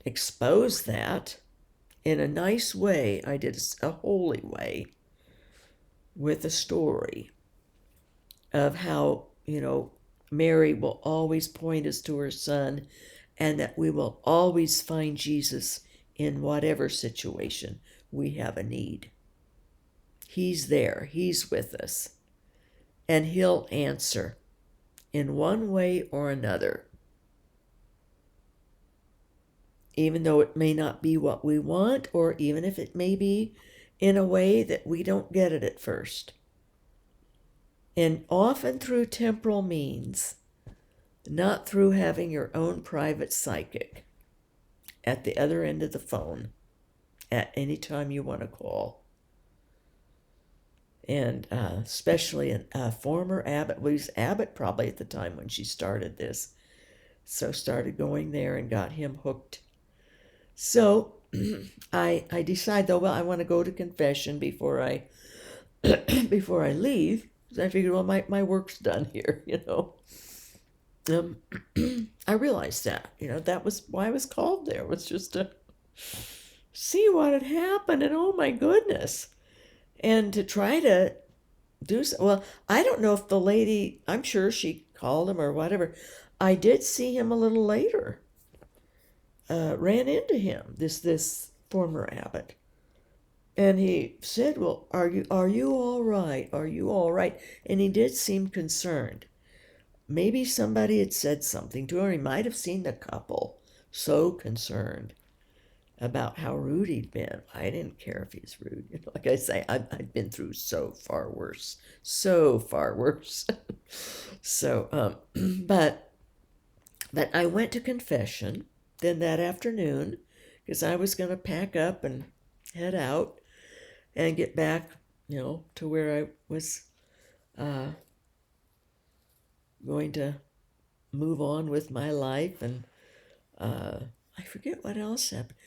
A: expose that in a nice way. I did a holy way with a story of how, Mary will always point us to her son, and that we will always find Jesus in whatever situation we have a need. He's there, he's with us, and he'll answer in one way or another. Even though it may not be what we want, or even if it may be in a way that we don't get it at first. And often through temporal means, not through having your own private psychic at the other end of the phone at any time you want to call. And especially a former abbot, well, he was abbot probably at the time when she started this, so started going there and got him hooked. So I decide, though, well, I want to go to confession before I before I leave. I figured, well, my work's done here, I realized that, that was why I was called there, was just to see what had happened, and oh my goodness, and to try to do so. Well, I don't know if the lady, I'm sure she called him or whatever. I did see him a little later. Ran into him, this former abbot, and he said, well, are you all right? Are you all right? And he did seem concerned. Maybe somebody had said something to her. He might have seen the couple, so concerned about how rude he'd been. I didn't care if he's rude. Like I say, I've been through so far worse. So, but I went to confession then that afternoon, because I was going to pack up and head out and get back, to where I was going to move on with my life. And I forget what else happened.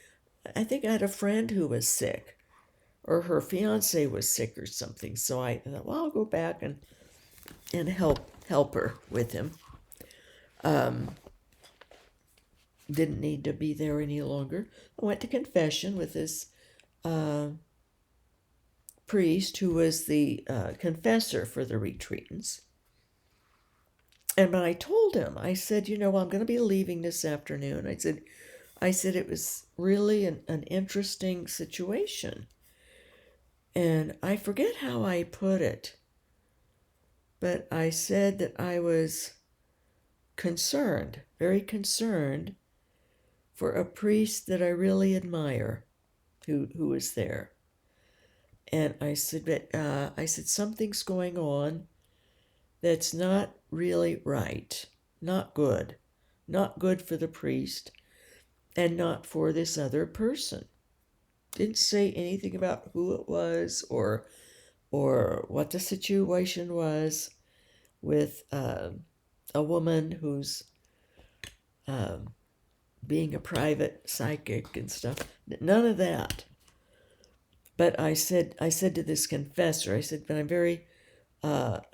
A: I think I had a friend who was sick, or her fiance was sick or something. So I thought, well, I'll go back and help her with him. Didn't need to be there any longer. I went to confession with this priest who was the confessor for the retreatants. And when I told him, I said, I'm going to be leaving this afternoon. I said it was really an interesting situation. And I forget how I put it, but I said that I was concerned, very concerned, for a priest that I really admire, who was there. And I said, something's going on that's not really right, not good for the priest, and not for this other person. Didn't say anything about who it was or what the situation was with a woman who's being a private psychic and stuff. None of that. But I said to this confessor, I said, but I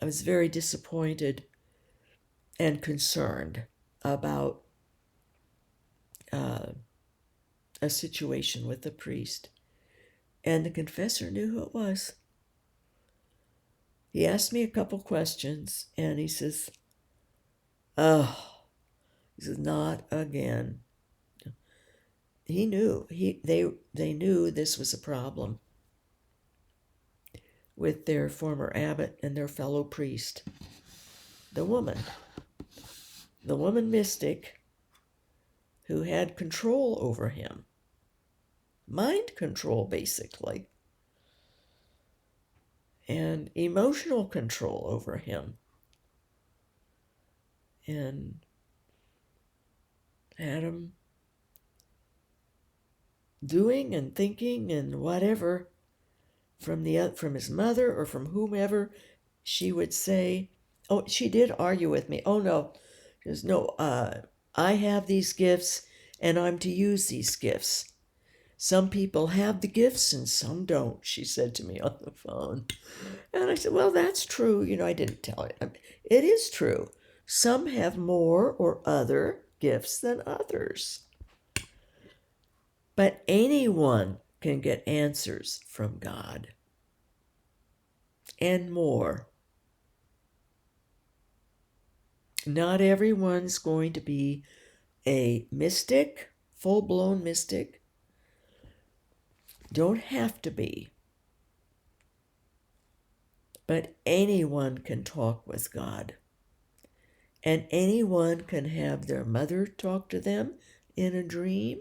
A: was very disappointed and concerned about a situation with the priest. And the confessor knew who it was. He asked me a couple questions, and he says, not again. He knew. They knew this was a problem with their former abbot and their fellow priest. The woman mystic who had control over him. Mind control, basically. and emotional control over him, and had him doing and thinking and whatever from his mother or from whomever. She would say, oh, she did argue with me. Oh no, there's no, I have these gifts and I'm to use these gifts. Some people have the gifts and some don't, she said to me on the phone. And I said, well, that's true. I didn't tell it. It is true. Some have more or other gifts than others. But anyone can get answers from God and more. Not everyone's going to be a mystic, full-blown mystic. Don't have to be. But anyone can talk with God. And anyone can have their mother talk to them in a dream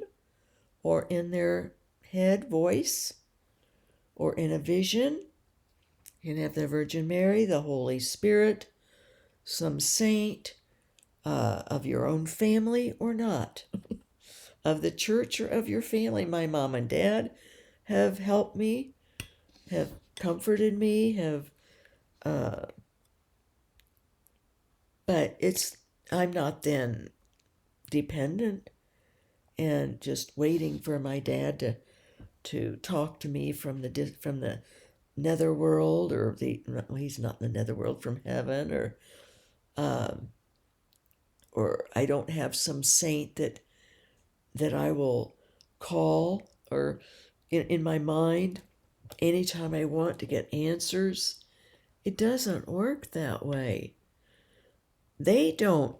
A: or in their head voice or in a vision. You can have the Virgin Mary, the Holy Spirit, some saint of your own family or not, of the church or of your family. My mom and dad have helped me, have comforted me, but I'm not then dependent and just waiting for my dad to talk to me from the netherworld, or he's not in the netherworld, from heaven, or I don't have some saint that I will call, or in my mind anytime I want to get answers. It doesn't work that way. They don't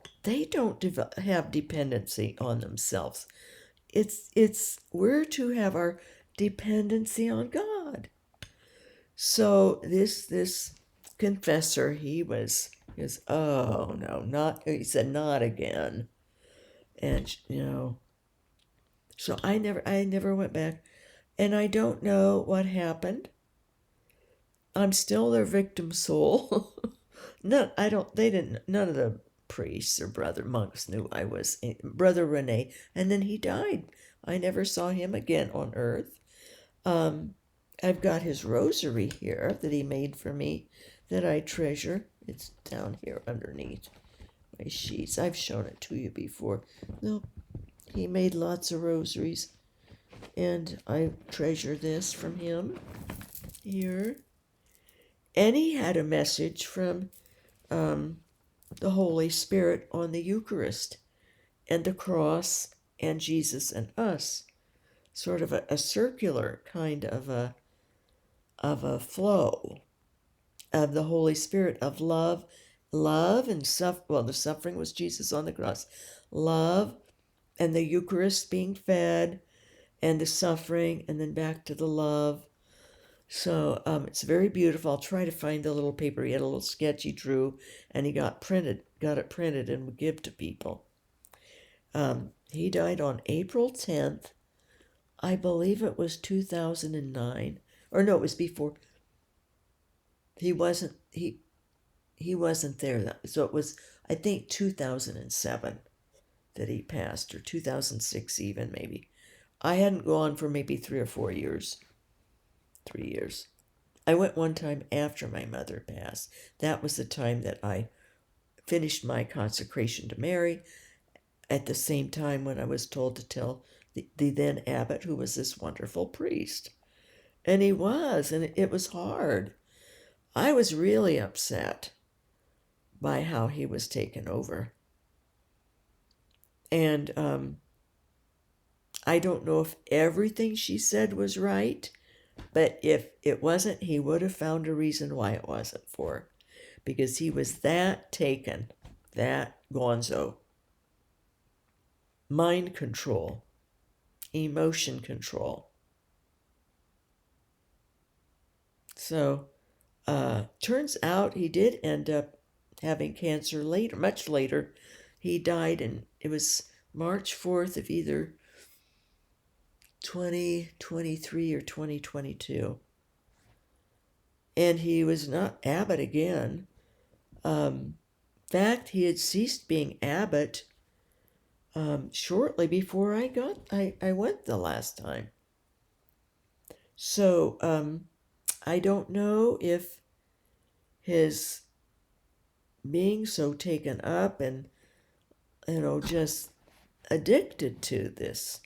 A: have dependency on themselves. We're to have our dependency on God. So this confessor, he was, oh no, not, he said, not again. And so I never went back, and I don't know what happened. I'm still their victim soul. None of the priests or brother monks knew I was Brother Rene, and then he died. I never saw him again on earth. I've got his rosary here that he made for me that I treasure. It's down here underneath my sheets. I've shown it to you before. No, he made lots of rosaries, and I treasure this from him here. And he had a message from the Holy Spirit on the Eucharist and the cross and Jesus and us. Sort of a circular kind of a flow of the Holy Spirit, of love and the suffering was Jesus on the cross. Love and the Eucharist being fed, and the suffering, and then back to the love. So it's very beautiful. I'll try to find the little paper. He had a little sketch he drew, and he got it printed and would give to people. He died on April 10th. I believe it was 2009. Or no, it was before. He wasn't there. So it was, I think, 2007 that he passed, or 2006 even, maybe. I hadn't gone for maybe 3 or 4 years. 3 years. I went one time after my mother passed. That was the time that I finished my consecration to Mary, at the same time when I was told to tell the then abbot, who was this wonderful priest. And he was, and it was hard. I was really upset by how he was taken over. And I don't know if everything she said was right, but if it wasn't, he would have found a reason why it wasn't for, because he was that taken, that gonzo. Mind control, emotion control. So, turns out he did end up having cancer later, much later. He died, and it was March 4th of either 2023 or 2022. and he was not abbot again. In fact, he had ceased being abbot shortly before I went the last time. So I don't know if his being so taken up and just addicted to this,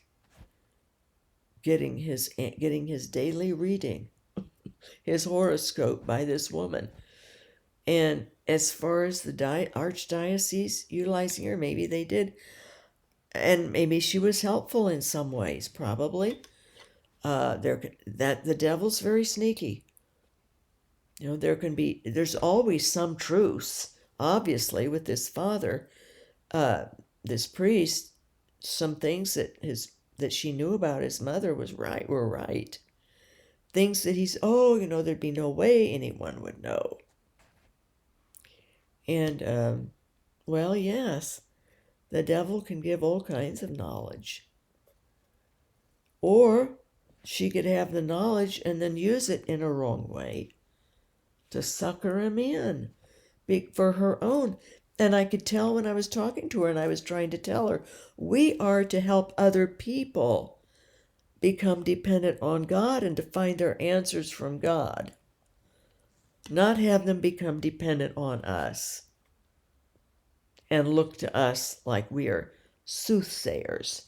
A: getting his daily reading, his horoscope by this woman. And as far as the archdiocese utilizing her, maybe they did, and maybe she was helpful in some ways. Probably, that the devil's very sneaky. There's always some truths. Obviously, with this father, this priest, some things that she knew about his mother were right. Things that there'd be no way anyone would know. And well, yes, the devil can give all kinds of knowledge. Or she could have the knowledge and then use it in a wrong way to sucker him in for her own. And I could tell when I was talking to her and I was trying to tell her, we are to help other people become dependent on God and to find their answers from God, not have them become dependent on us and look to us like we are soothsayers.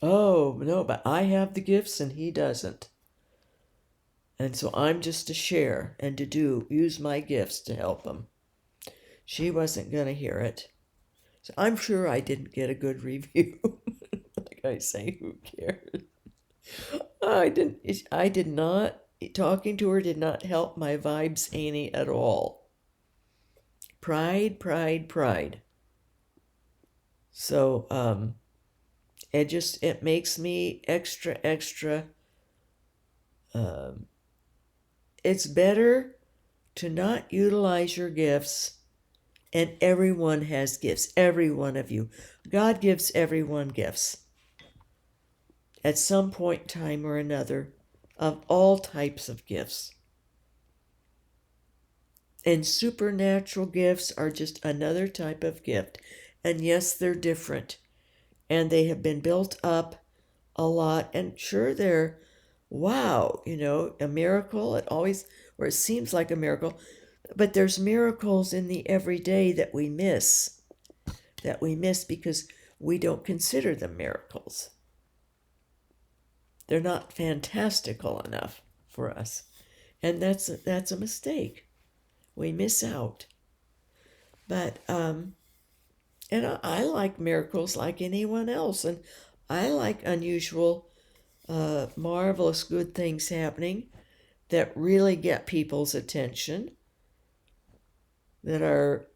A: Oh, no, but I have the gifts and he doesn't. And so I'm just to share and to use my gifts to help him. She wasn't going to hear it. So I'm sure I didn't get a good review. Like I say, who cares? I did not, talking to her did not help my vibes any at all. Pride, pride, pride. So, it makes me extra, it's better to not utilize your gifts, and everyone has gifts, every one of you. God gives everyone gifts at some point in time or another, of all types of gifts. And supernatural gifts are just another type of gift. And yes, they're different. And they have been built up a lot. And sure, they're, wow, a miracle. It seems like a miracle. But there's miracles in the everyday that we miss because we don't consider them miracles. They're not fantastical enough for us. And that's a mistake. We miss out. But, and I like miracles like anyone else. And I like unusual, marvelous, good things happening that really get people's attention, that are,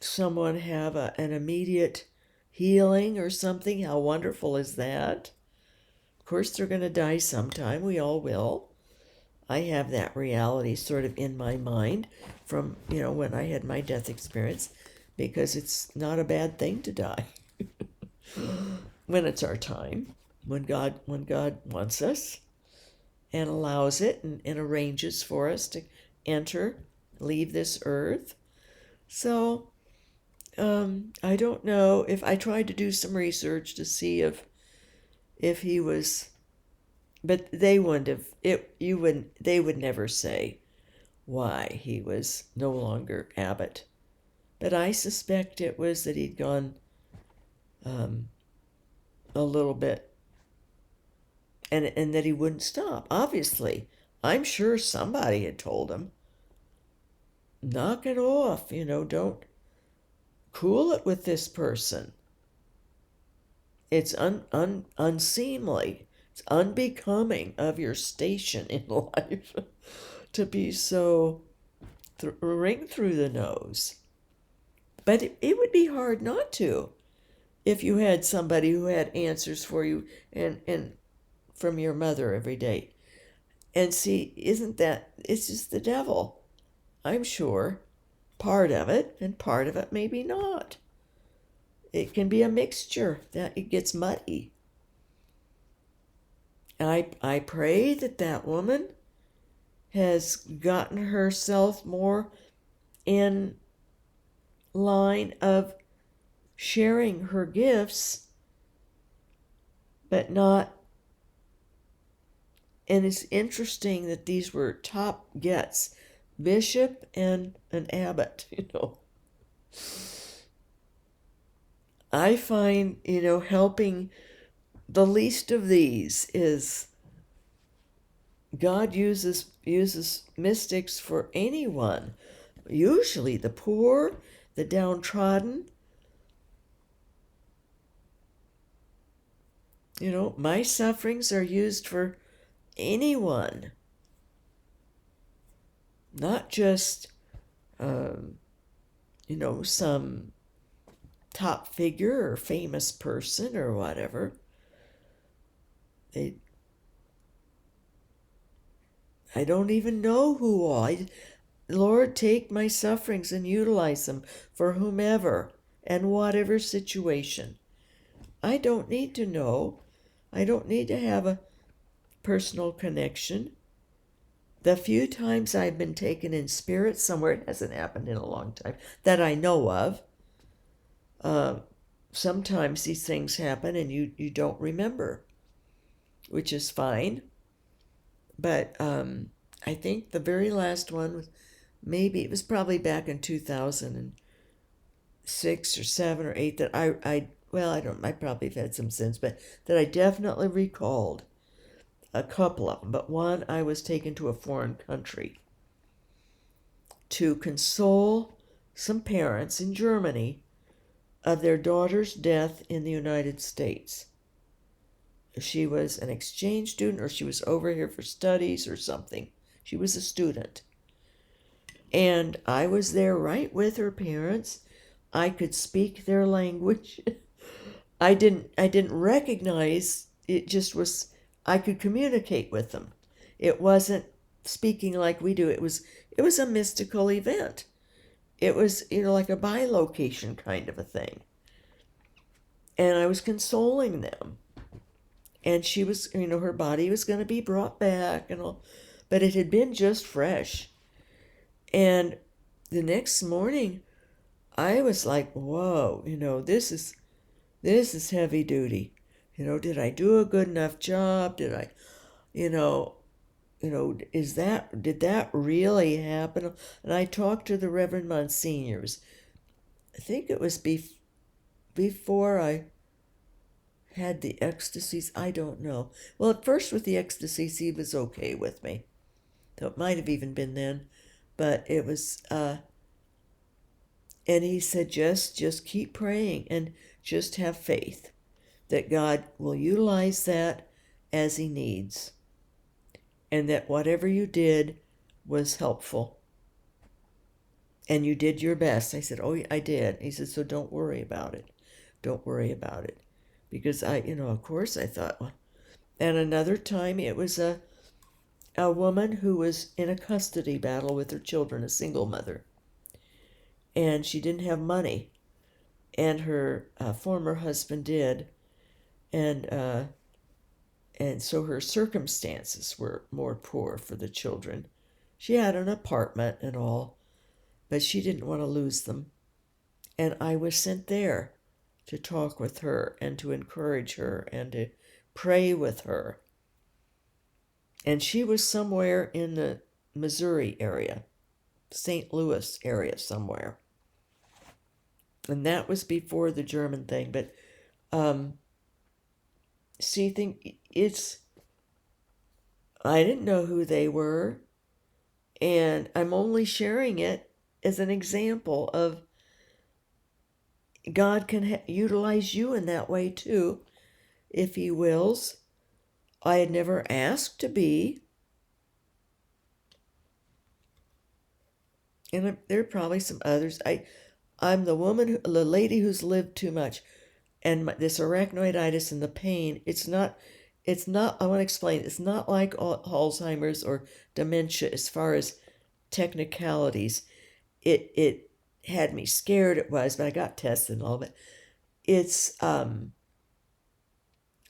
A: someone have an immediate healing or something. How wonderful is that? Of course, they're going to die sometime. We all will. I have that reality sort of in my mind from, when I had my death experience, because it's not a bad thing to die when it's our time, when God wants us and allows it and arranges for us to leave this earth. So, I don't know. If I tried to do some research to see if he was, but they wouldn't have they would never say why he was no longer abbot. But I suspect it was that he'd gone a little bit, and that he wouldn't stop. Obviously, I'm sure somebody had told him, knock it off, don't cool it with this person. It's unseemly. It's unbecoming of your station in life to be so ring through the nose. But it would be hard not to if you had somebody who had answers for you and from your mother every day. And see, it's just the devil, I'm sure. Part of it, and part of it maybe not. It can be a mixture that it gets muddy. I pray that that woman has gotten herself more in line of sharing her gifts, but not. And it's interesting that these were top gets, bishop and an abbot, I find, helping the least of these is God uses mystics for anyone, usually the poor, the downtrodden. My sufferings are used for anyone, not just some top figure or famous person or whatever. I don't even know who all. Lord, take my sufferings and utilize them for whomever and whatever situation. I don't need to know. I don't need to have a personal connection. The few times I've been taken in spirit somewhere, it hasn't happened in a long time, that I know of. Sometimes these things happen and you don't remember, which is fine. But I think the very last one was it was probably back in 2006 or 7 or 8 that I probably have had some since, but that I definitely recalled a couple of them. But one, I was taken to a foreign country to console some parents in Germany of their daughter's death in the United States. She was an exchange student, or she was over here for studies or something. She was a student. And I was there right with her parents. I could speak their language. I didn't recognize it. Just was, I could communicate with them. It wasn't speaking like we do. It was a mystical event. It was, like a bilocation kind of a thing. And I was consoling them. And she was, her body was going to be brought back and all, but it had been just fresh. And the next morning, I was like, whoa, this is heavy duty. Did I do a good enough job? Did I, did that really happen? And I talked to the Reverend Monsignors. I think it was before I had the ecstasies. I don't know. Well, at first with the ecstasies, he was okay with me. So it might have even been then. But it was, and he said, just keep praying and just have faith that God will utilize that as he needs. And that whatever you did was helpful. And you did your best. I said, oh, I did. He said, so don't worry about it. Don't worry about it. Because of course I thought, well. And another time it was a woman who was in a custody battle with her children, a single mother. And she didn't have money. And her former husband did. And so her circumstances were more poor for the children. She had an apartment and all, but she didn't want to lose them. And I was sent there to talk with her and to encourage her and to pray with her. And she was somewhere in the Missouri area, St. Louis area somewhere. And that was before the German thing. But I didn't know who they were. And I'm only sharing it as an example of God can utilize you in that way too, if he wills. I had never asked to be. And there are probably some others. I'm the lady who's lived too much. And this arachnoiditis and the pain, it's not, I want to explain, it's not like Alzheimer's or dementia as far as technicalities. It had me scared, it was, but I got tested and all of it. It's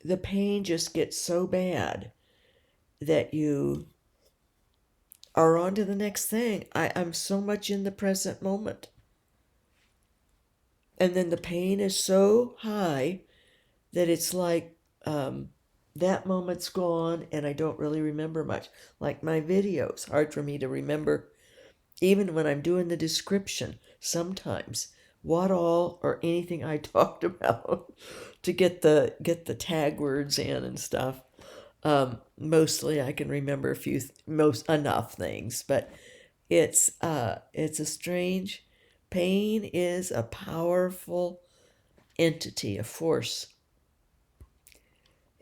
A: the pain just gets so bad that you are on to the next thing. I'm so much in the present moment. And then the pain is so high that it's like that moment's gone and I don't really remember much. Like my videos, hard for me to remember, even when I'm doing the description, sometimes what all or anything I talked about to get the tag words in and stuff. Mostly I can remember a few most enough things, but it's a strange. Pain is a powerful entity, a force,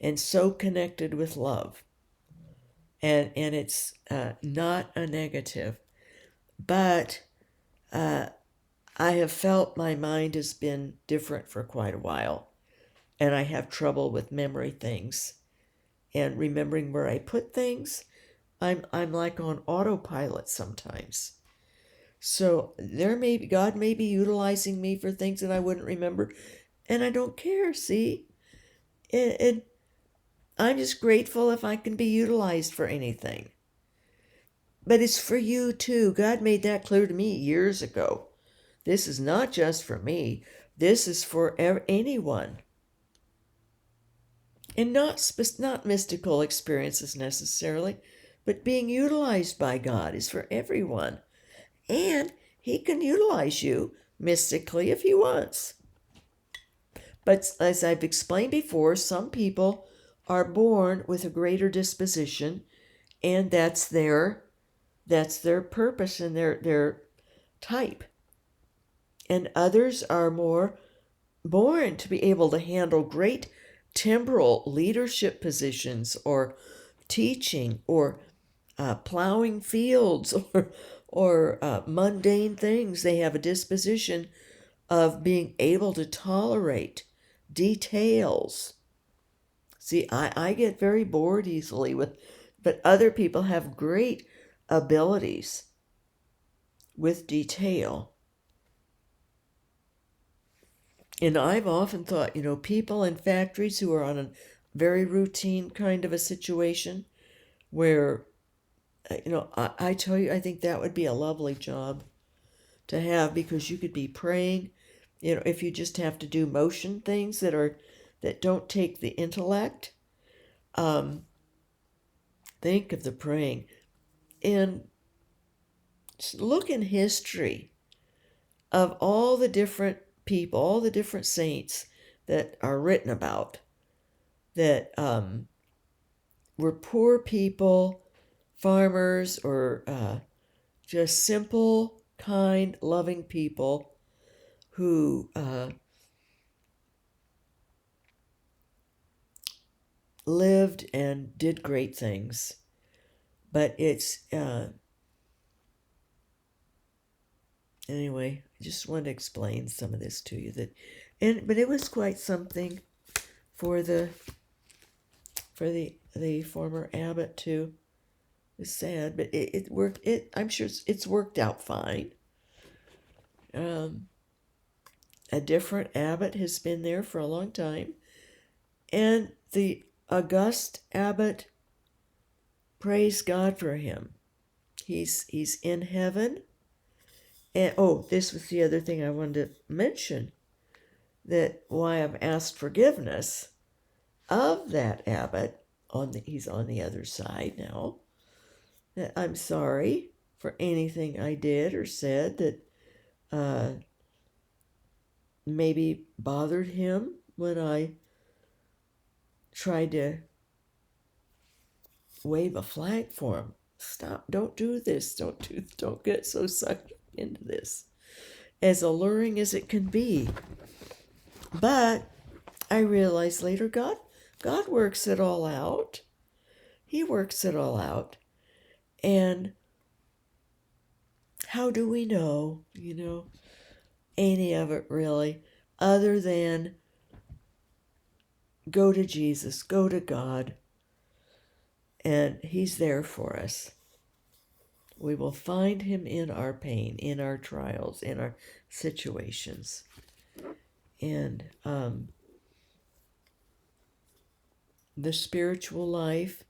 A: and so connected with love. And it's not a negative, but I have felt my mind has been different for quite a while, and I have trouble with memory things and remembering where I put things. I'm like on autopilot sometimes. So God may be utilizing me for things that I wouldn't remember, and I don't care. See, I'm just grateful if I can be utilized for anything. But it's for you too. God made that clear to me years ago. This is not just for me. This is for anyone. And not mystical experiences necessarily, but being utilized by God is for everyone. And he can utilize you mystically if he wants. But as I've explained before, some people are born with a greater disposition, and that's their purpose and their type. And others are more born to be able to handle great temporal leadership positions or teaching or plowing fields or mundane things. They have a disposition of being able to tolerate details. See, I get very bored easily but other people have great abilities with detail. And I've often thought, people in factories who are on a very routine kind of a situation where, I tell you, I think that would be a lovely job to have, because you could be praying, if you just have to do motion things that don't take the intellect. Think of the praying. And look in history of all the different people, all the different saints that are written about that were poor people, farmers, or just simple, kind, loving people who lived and did great things. But it's anyway, I just wanted to explain some of this to you, but it was quite something for the former abbot too. It's sad, but it worked. I'm sure it's worked out fine. A different abbot has been there for a long time, and the august abbot, praise God for him. He's in heaven. And this was the other thing I wanted to mention, that why I've asked forgiveness of that abbot. He's on the other side now. That I'm sorry for anything I did or said that maybe bothered him when I tried to wave a flag for him. Stop! Don't do this. Don't get so sucked into this. As alluring as it can be, but I realized later, God works it all out. He works it all out, and how do we know? Any of it really, other than go to Jesus, go to God, and he's there for us. We will find him in our pain, in our trials, in our situations. And the spiritual life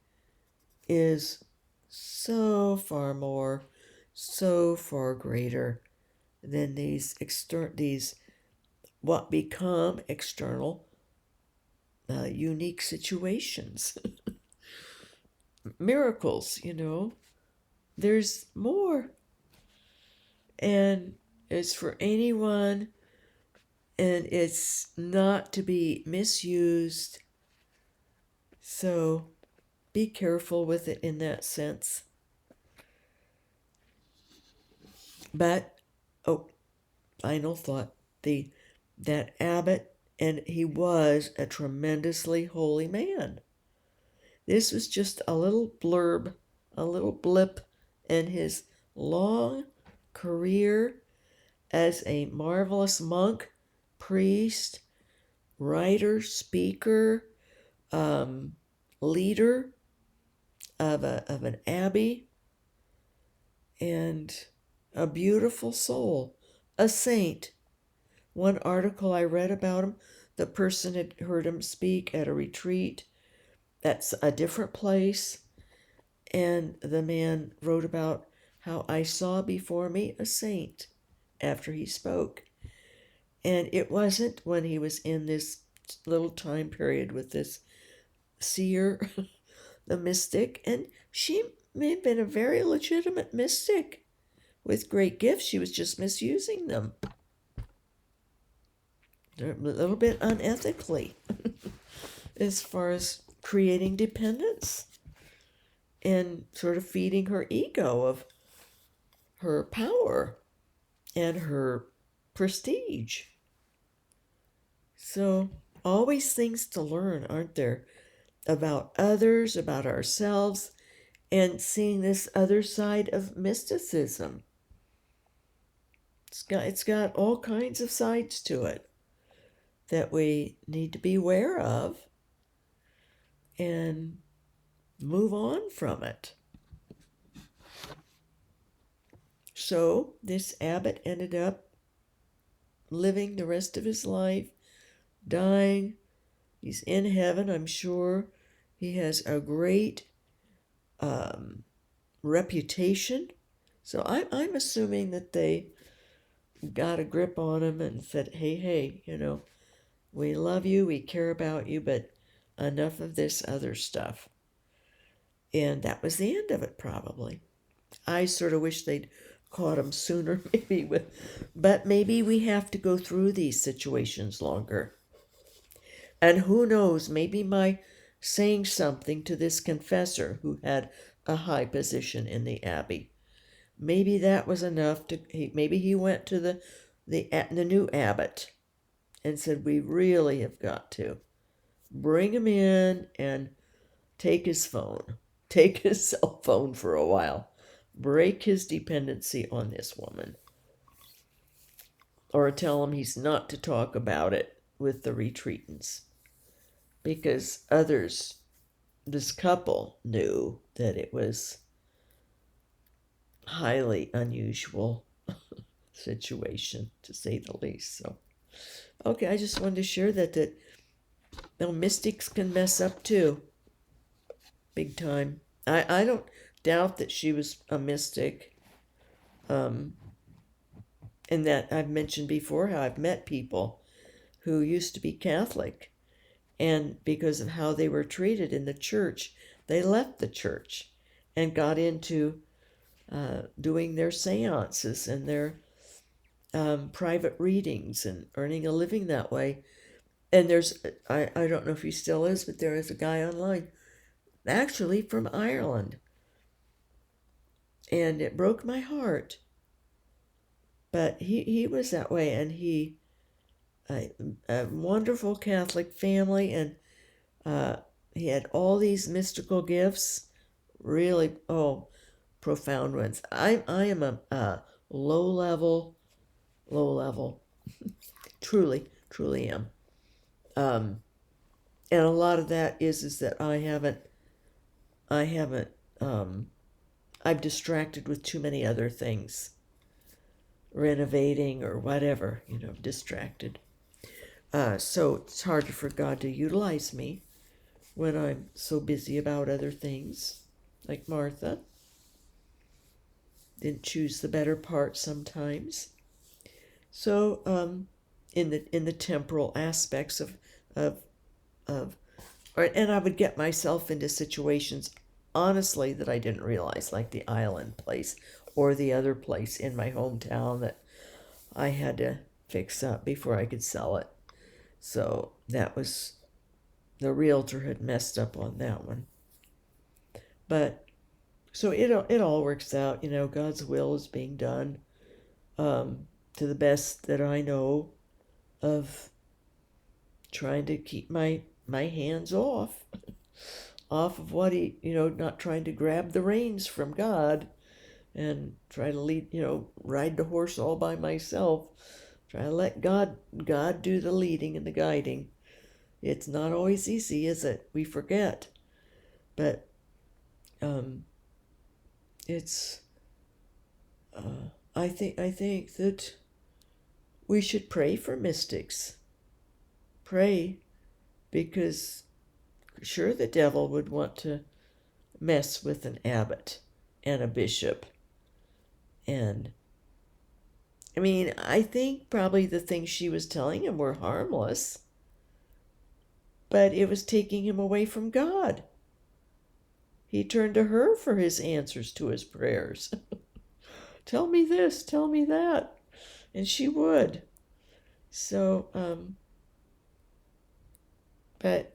A: is so far more, so far greater than these what become external unique situations. Miracles, there's more, and it's for anyone, and it's not to be misused, so be careful with it in that sense. But final thought, that abbot, and he was a tremendously holy man. This was just a little blurb, a little blip in his long career as a marvelous monk, priest, writer, speaker, leader of an abbey, and a beautiful soul, a saint. One article I read about him, the person had heard him speak at a retreat. That's a different place. And the man wrote about how I saw before me a saint after he spoke. And it wasn't when he was in this little time period with this seer, the mystic, and she may have been a very legitimate mystic with great gifts. She was just misusing them. They're a little bit unethically as far as creating dependence and sort of feeding her ego of her power and her prestige. So, always things to learn, aren't there? About others, about ourselves, and seeing this other side of mysticism. It's got all kinds of sides to it that we need to be aware of and move on from it. So this abbot ended up living the rest of his life, dying. He's in heaven, I'm sure. He has a great reputation. So I'm assuming that they got a grip on him and said, hey, we love you, we care about you, but enough of this other stuff. And that was the end of it, probably. I sort of wish they'd caught him sooner, but maybe we have to go through these situations longer. And who knows, maybe my saying something to this confessor who had a high position in the abbey, maybe that was enough maybe he went to the new abbot and said, we really have got to bring him in and take his cell phone for a while, break his dependency on this woman, or tell him he's not to talk about it with the retreatants, because this couple knew that it was highly unusual situation, to say the least. So, okay, I just wanted to share that mystics can mess up too, big time. I don't doubt that she was a mystic, and that I've mentioned before how I've met people who used to be Catholic, and because of how they were treated in the church, they left the church and got into doing their seances and their private readings and earning a living that way. And I don't know if he still is, but there is a guy online, actually from Ireland. And it broke my heart. But he was that way, and a wonderful Catholic family, and he had all these mystical gifts, really, profound ones. I am a low level, truly am. And a lot of that is that I've distracted with too many other things, renovating or whatever, distracted. So it's harder for God to utilize me when I'm so busy about other things, like Martha. Didn't choose the better part sometimes. So, in the temporal aspects of and I would get myself into situations, honestly, that I didn't realize, like the island place or the other place in my hometown that I had to fix up before I could sell it. So that was, the realtor had messed up on that one. But so it all works out. God's will is being done, to the best that I know of, trying to keep my hands off of what he, not trying to grab the reins from God and try to lead, ride the horse all by myself. Try to let God do the leading and the guiding. It's not always easy, is it? We forget. But it's I think that we should pray for mystics. Pray, because sure, the devil would want to mess with an abbot and a bishop. And I mean, I think probably the things she was telling him were harmless, but it was taking him away from God. He turned to her for his answers to his prayers. Tell me this, tell me that. And she would. So, but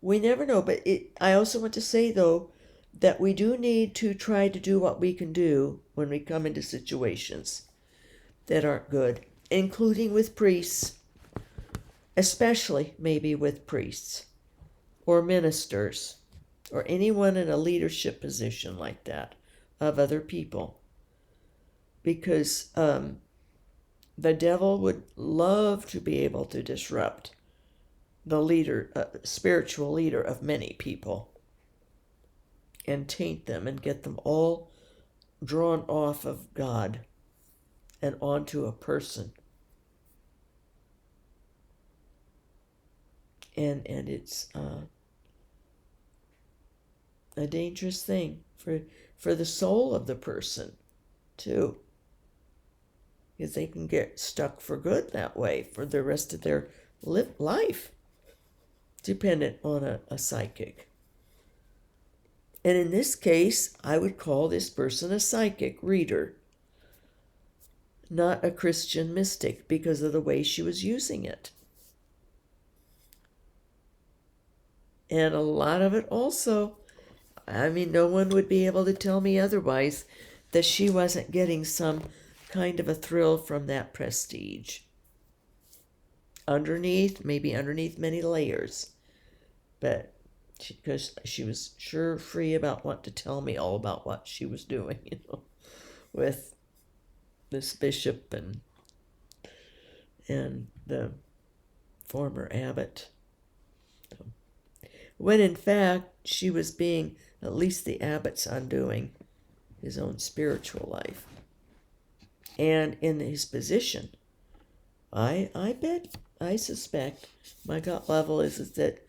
A: we never know. But I also want to say, though, that we do need to try to do what we can do when we come into situations that aren't good, including with priests, especially maybe with priests or ministers or anyone in a leadership position like that of other people. Because the devil would love to be able to disrupt the leader, spiritual leader of many people, and taint them and get them all drawn off of God and onto a person. And it's a dangerous thing for the soul of the person too, because they can get stuck for good that way for the rest of their life, dependent on a psychic. And in this case, I would call this person a psychic reader, not a Christian mystic, because of the way she was using it. And a lot of it also, I mean, no one would be able to tell me otherwise, that she wasn't getting some kind of a thrill from that prestige. Maybe underneath many layers. But because she was sure free about what to tell me all about what she was doing, with this bishop and the former abbot. When in fact, she was being at least the abbot's undoing his own spiritual life. And in his position, I suspect, my gut level is that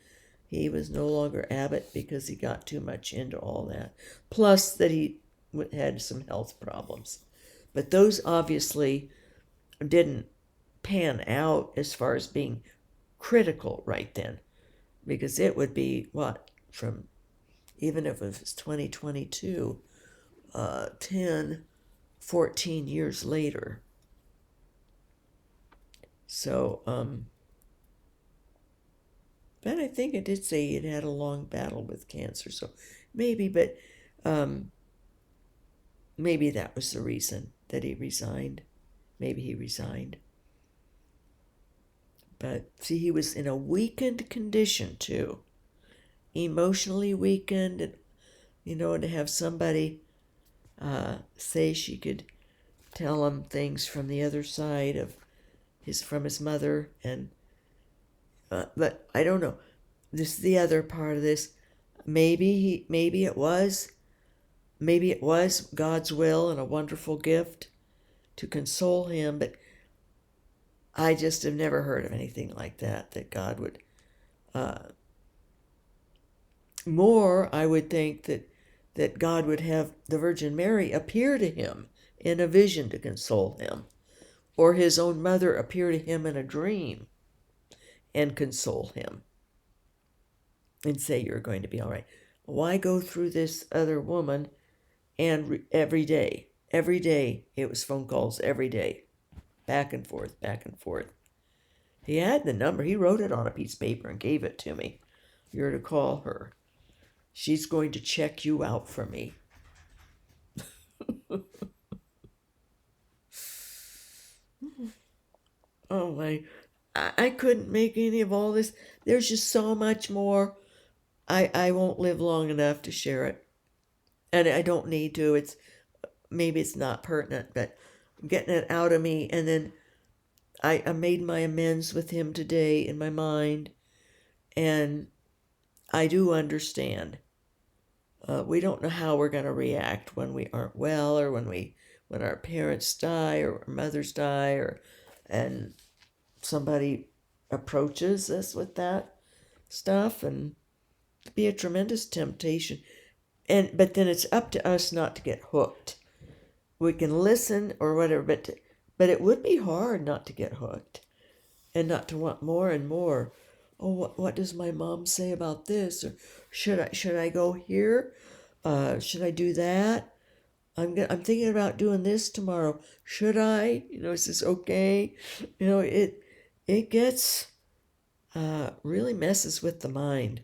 A: he was no longer abbot because he got too much into all that. Plus that he had some health problems. But those obviously didn't pan out as far as being critical right then. Because it would be, from, even if it was 2022, 10, 14 years later. So, but I think it did say he'd had a long battle with cancer, so maybe, but maybe that was the reason that he resigned. Maybe he resigned. But see, he was in a weakened condition too, emotionally weakened, and to have somebody say she could tell him things from the other side of from his mother, and but I don't know. This is the other part of this. Maybe it was God's will and a wonderful gift to console him, but I just have never heard of anything like that God would More, I would think that God would have the Virgin Mary appear to him in a vision to console him, or his own mother appear to him in a dream and console him and say, you're going to be all right. Why go through this other woman? And every day, it was phone calls every day, back and forth, back and forth. He had the number. He wrote it on a piece of paper and gave it to me. You're to call her. She's going to check you out for me. Oh my, I couldn't make any of all this. There's just so much more. I won't live long enough to share it. And I don't need to. Maybe it's not pertinent, but I'm getting it out of me. And then I made my amends with him today in my mind. And I do understand. We don't know how we're going to react when we aren't well, or when our parents die, or our mothers die, and somebody approaches us with that stuff, and it'd be a tremendous temptation. But then it's up to us not to get hooked. We can listen or whatever, but it would be hard not to get hooked and not to want more and more. Oh, what does my mom say about this? Or should I go here? Should I do that? I'm thinking about doing this tomorrow. Should I? Is this okay? It gets really messes with the mind.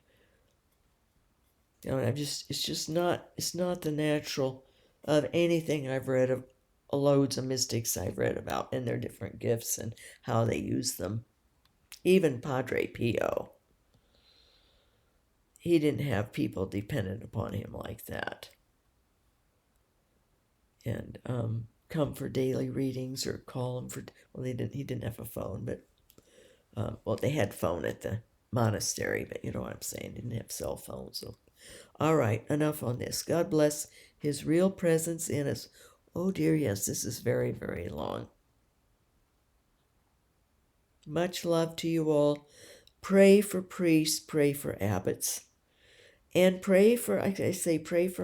A: And it's not the natural of anything I've read of loads of mystics I've read about and their different gifts and how they use them. Even Padre Pio, he didn't have people dependent upon him like that. And come for daily readings or call him for, he didn't have a phone, but they had phone at the monastery, but you know what I'm saying, didn't have cell phones. So, all right, enough on this. God bless his real presence in us. Oh dear, yes, this is very, very long. Much love to you all. Pray for priests, pray for abbots, and pray for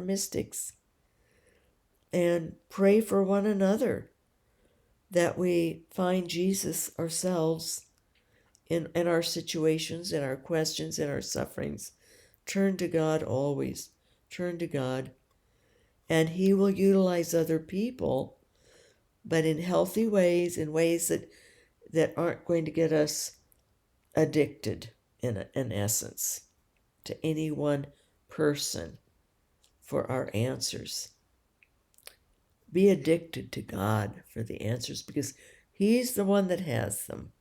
A: mystics, and pray for one another, that we find Jesus ourselves in our situations, in our questions, in our sufferings. Turn to God always. Turn to God. And he will utilize other people, but in healthy ways, in ways that aren't going to get us addicted, in essence, to any one person for our answers. Be addicted to God for the answers, because he's the one that has them.